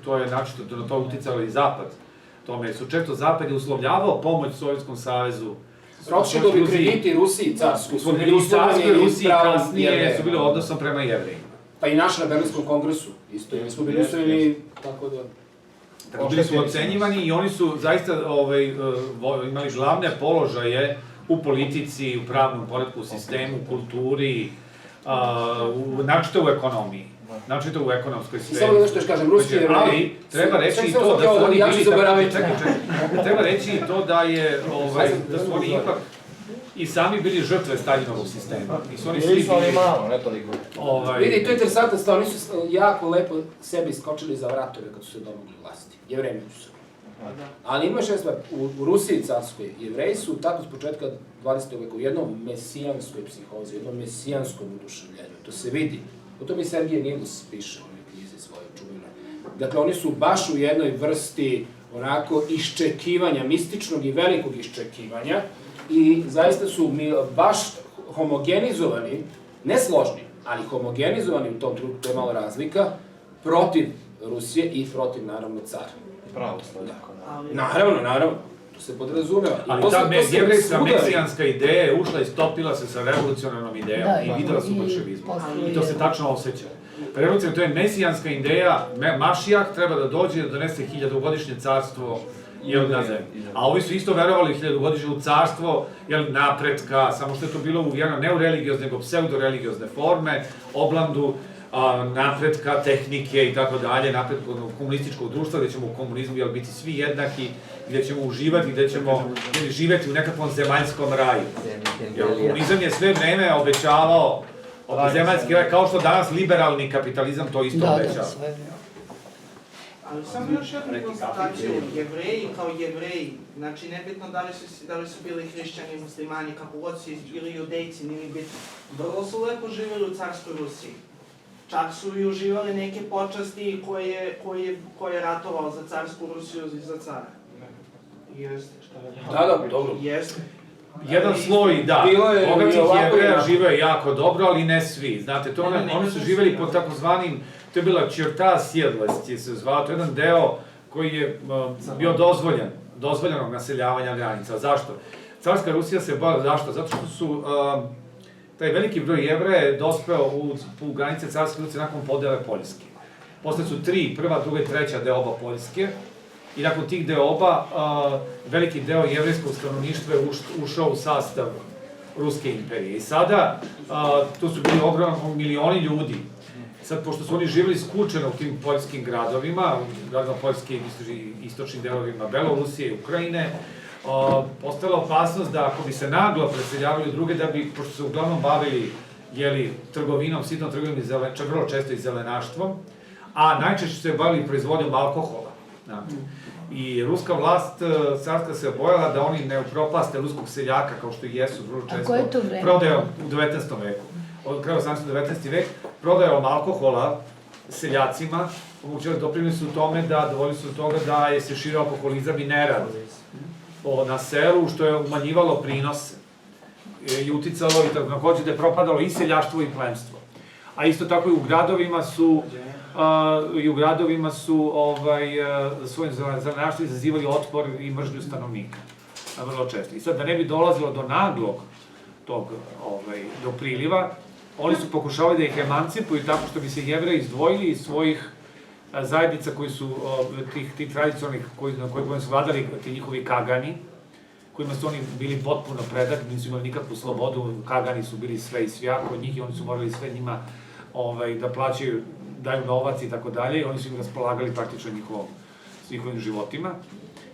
to je načito na to uticalo i Zapad. Tome su često Zapad je uslovljavao pomoć Sovjetskom savezu. Rothschildovi krediti Rusiji, carskoj, su bili uslovljeni Rusiji kasnije su bili odnosom prema Jevrejima. Pa i naš na Berlinskom kongresu, isto, mi smo bili uslovljeni, tako da... Bili su ocenjivani i oni su zaista imali glavne položaje u politici, u pravnom poretku, u sistemu, u kulturi, načito u ekonomiji. Načito u ekonomskoj sferi. Samo nešto još kažem, ruski je... Ali, treba reći i to da su oni bili... Čekaj. Treba reći i to da su oni ipak i sami bili žrtve Stalinovog sistema. Bili su oni malo, ne toliko. Vidi, to je interesantna stvar, oni su jako lepo sebi iskočili za vratove kad su se domogli vlasti. Jevreji među sobom. Ali ima još jedna stvar, u Rusiji carskoj, Jevreji su tako s početka 20. veka u jednom mesijanskoj psihozi, jednom mesijanskom uduševljenju. To se vidi. O tome i Sergije Nilus piše u ovoj knjizi svoje čuvene. Dakle, oni su baš u jednoj vrsti onako iščekivanja, mističnog i velikog iščekivanja i zaista su baš homogenizovani, ne složni, ali homogenizovani u tom trenutku, to je malo razlika, protiv Rusije i protiv, naravno, cara. Pravoslavlje. Naravno, to se podrazumeva. Ali ta jevrejska mesijanska ideja je ušla i stopila se sa revolucionarnom idejom i videla su bolševizmu. I to se tačno osjeća. Revolucionarna, to je mesijanska ideja, Mašijah treba da dođe i da donese 1000-godišnje carstvo na zemlji. A ovi su isto verovali 1000-godišnje carstvo napretka, samo što je to bilo uvijeno ne u religiozne, nego pseudo-religiozne forme, oblandu napretka, tehnike i tako dalje, napretka komunističkog društva, gde ćemo u komunizmu biti svi jednaki, gde ćemo uživati, gde ćemo živeti u nekakvom zemaljskom raju. Komunizam je sve vreme obećavao zemaljski raj, kao što danas liberalni kapitalizam to isto obećava. Ali samo još jednu konstataciju, Jevreji kao Jevreji, znači nebitno da li su bili hrišćani, muslimani, kako god su ili judejci, nije bitno, vrlo su lepo živjeli u carskoj Rusiji. Čak su i uživali neke počasti koje je ratovao za carsku Rusiju i za cara. Jeste. Da, dobro. Jeste. Jedan sloj, da, bogatih Jevreja žive jako dobro, ali ne svi. Znate, oni su živjeli pod takozvanim, to je bila črta sjedlost, je se zvao, to je jedan deo koji je bio dozvoljenog naseljavanja granica. Zašto? Carska Rusija se bojala, zašto? Zato što su taj veliki broj Jevreja je dospeo u granice Carske Rusije nakon podele Poljske. Posle su 3, prva, druga i treća deoba Poljske, i nakon tih deoba veliki deo jevrejskog stanovništva je ušao u sastav Ruske imperije. I sada, tu su bili ogromni milioni ljudi. Sad, pošto su oni živjeli skučeno u tim poljskim gradovima, gradovima Poljske i istočnim delovima Belorusije i Ukrajine, postala opasnost da ako bi se naglo preseljavali u druge, da bi, pošto se uglavnom bavili trgovinom, sitnom trgovinom, čak vrlo često i zelenaštvom, a najčešće se bavili proizvodnjom alkohola. I ruska vlast, carska se bojala da oni ne upropaste ruskog seljaka, kao što i jesu vrlo često. A koje je to vreme? Prodajom u 19. veku. Od kraja 18. 19. vek, prodajom alkohola seljacima, doprinili su tome da dovoljili su do toga da je se širio alkoholizam i nerad na selu, što je umanjivalo prinose i uticalo i takođe da je propadalo i seljaštvo i plemstvo. A isto tako i u gradovima su svojim zelenaštvom izazivali otpor i mržnju stanovnika. Vrlo često. I sad, da ne bi dolazilo do naglog do priliva, oni su pokušavali da ih emancipuju tako što bi se Jevreji izdvojili iz svojih zajednica koji su, tih tradicionalnih, na kojima su vladali ti njihovi kagani, kojima su oni bili potpuno predati, nisu imali nikakvu slobodu, kagani su bili sve i svja kod njih i oni su morali sve njima da plaćaju, daju novac i tako dalje, i oni su im raspolagali praktično njihovim životima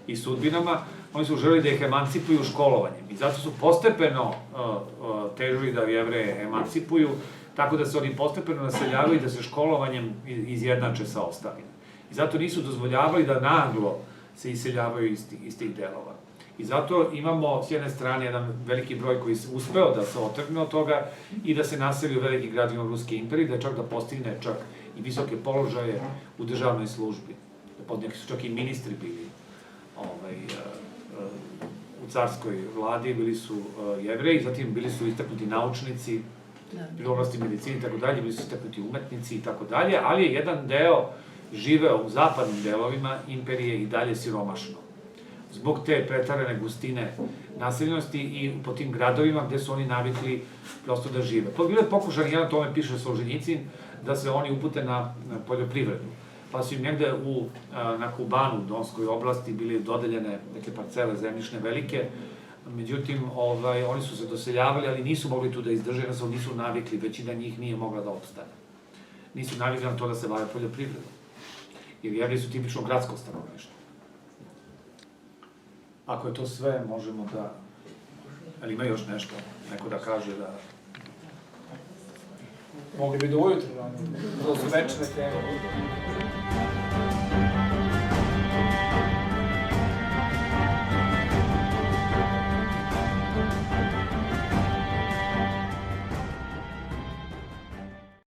i sudbinama. Oni su želeli da ih emancipuju školovanjem i zato su postepeno težili da Jevreje emancipuju, tako da se oni postepeno naseljavaju i da se školovanjem izjednače sa ostalima. I zato nisu dozvoljavali da naglo se iseljavaju iz tih delova. I zato imamo s jedne strane jedan veliki broj koji je uspeo da se otrgne od toga i da se naseli u velikim gradovima Ruske imperije, da čak da postigne čak i visoke položaje u državnoj službi. neki su čak i ministri bili u carskoj vladi, bili su Jevreji, zatim bili su istaknuti naučnici, u oblasti medicine i tako dalje, bili su istaknuti umetnici i tako dalje, ali je jedan deo živeo u zapadnim delovima imperije i dalje siromašno. Zbog te pretarane gustine naseljenosti i po tim gradovima gde su oni navikli prosto da žive. Bilo je pokušaj, jedan tome piše Solženjicin, da se oni upute na poljoprivredu. Pa su im negde na Kubanu, u Donskoj oblasti, bili dodeljene neke parcele zemljišne velike, međutim, oni su se doseljavali, ali nisu mogli tu da izdrže, jednostavno nisu navikli, većina njih nije mogla da opstane. Nisu navikli na to da se bave poljoprivredom. Jer Jevreji su tipično gradsko stanovništvo. Ako je to sve, možemo da... Ali ima još nešto, neko da kaže da... Mogli bi do ujutru, to su večne teme.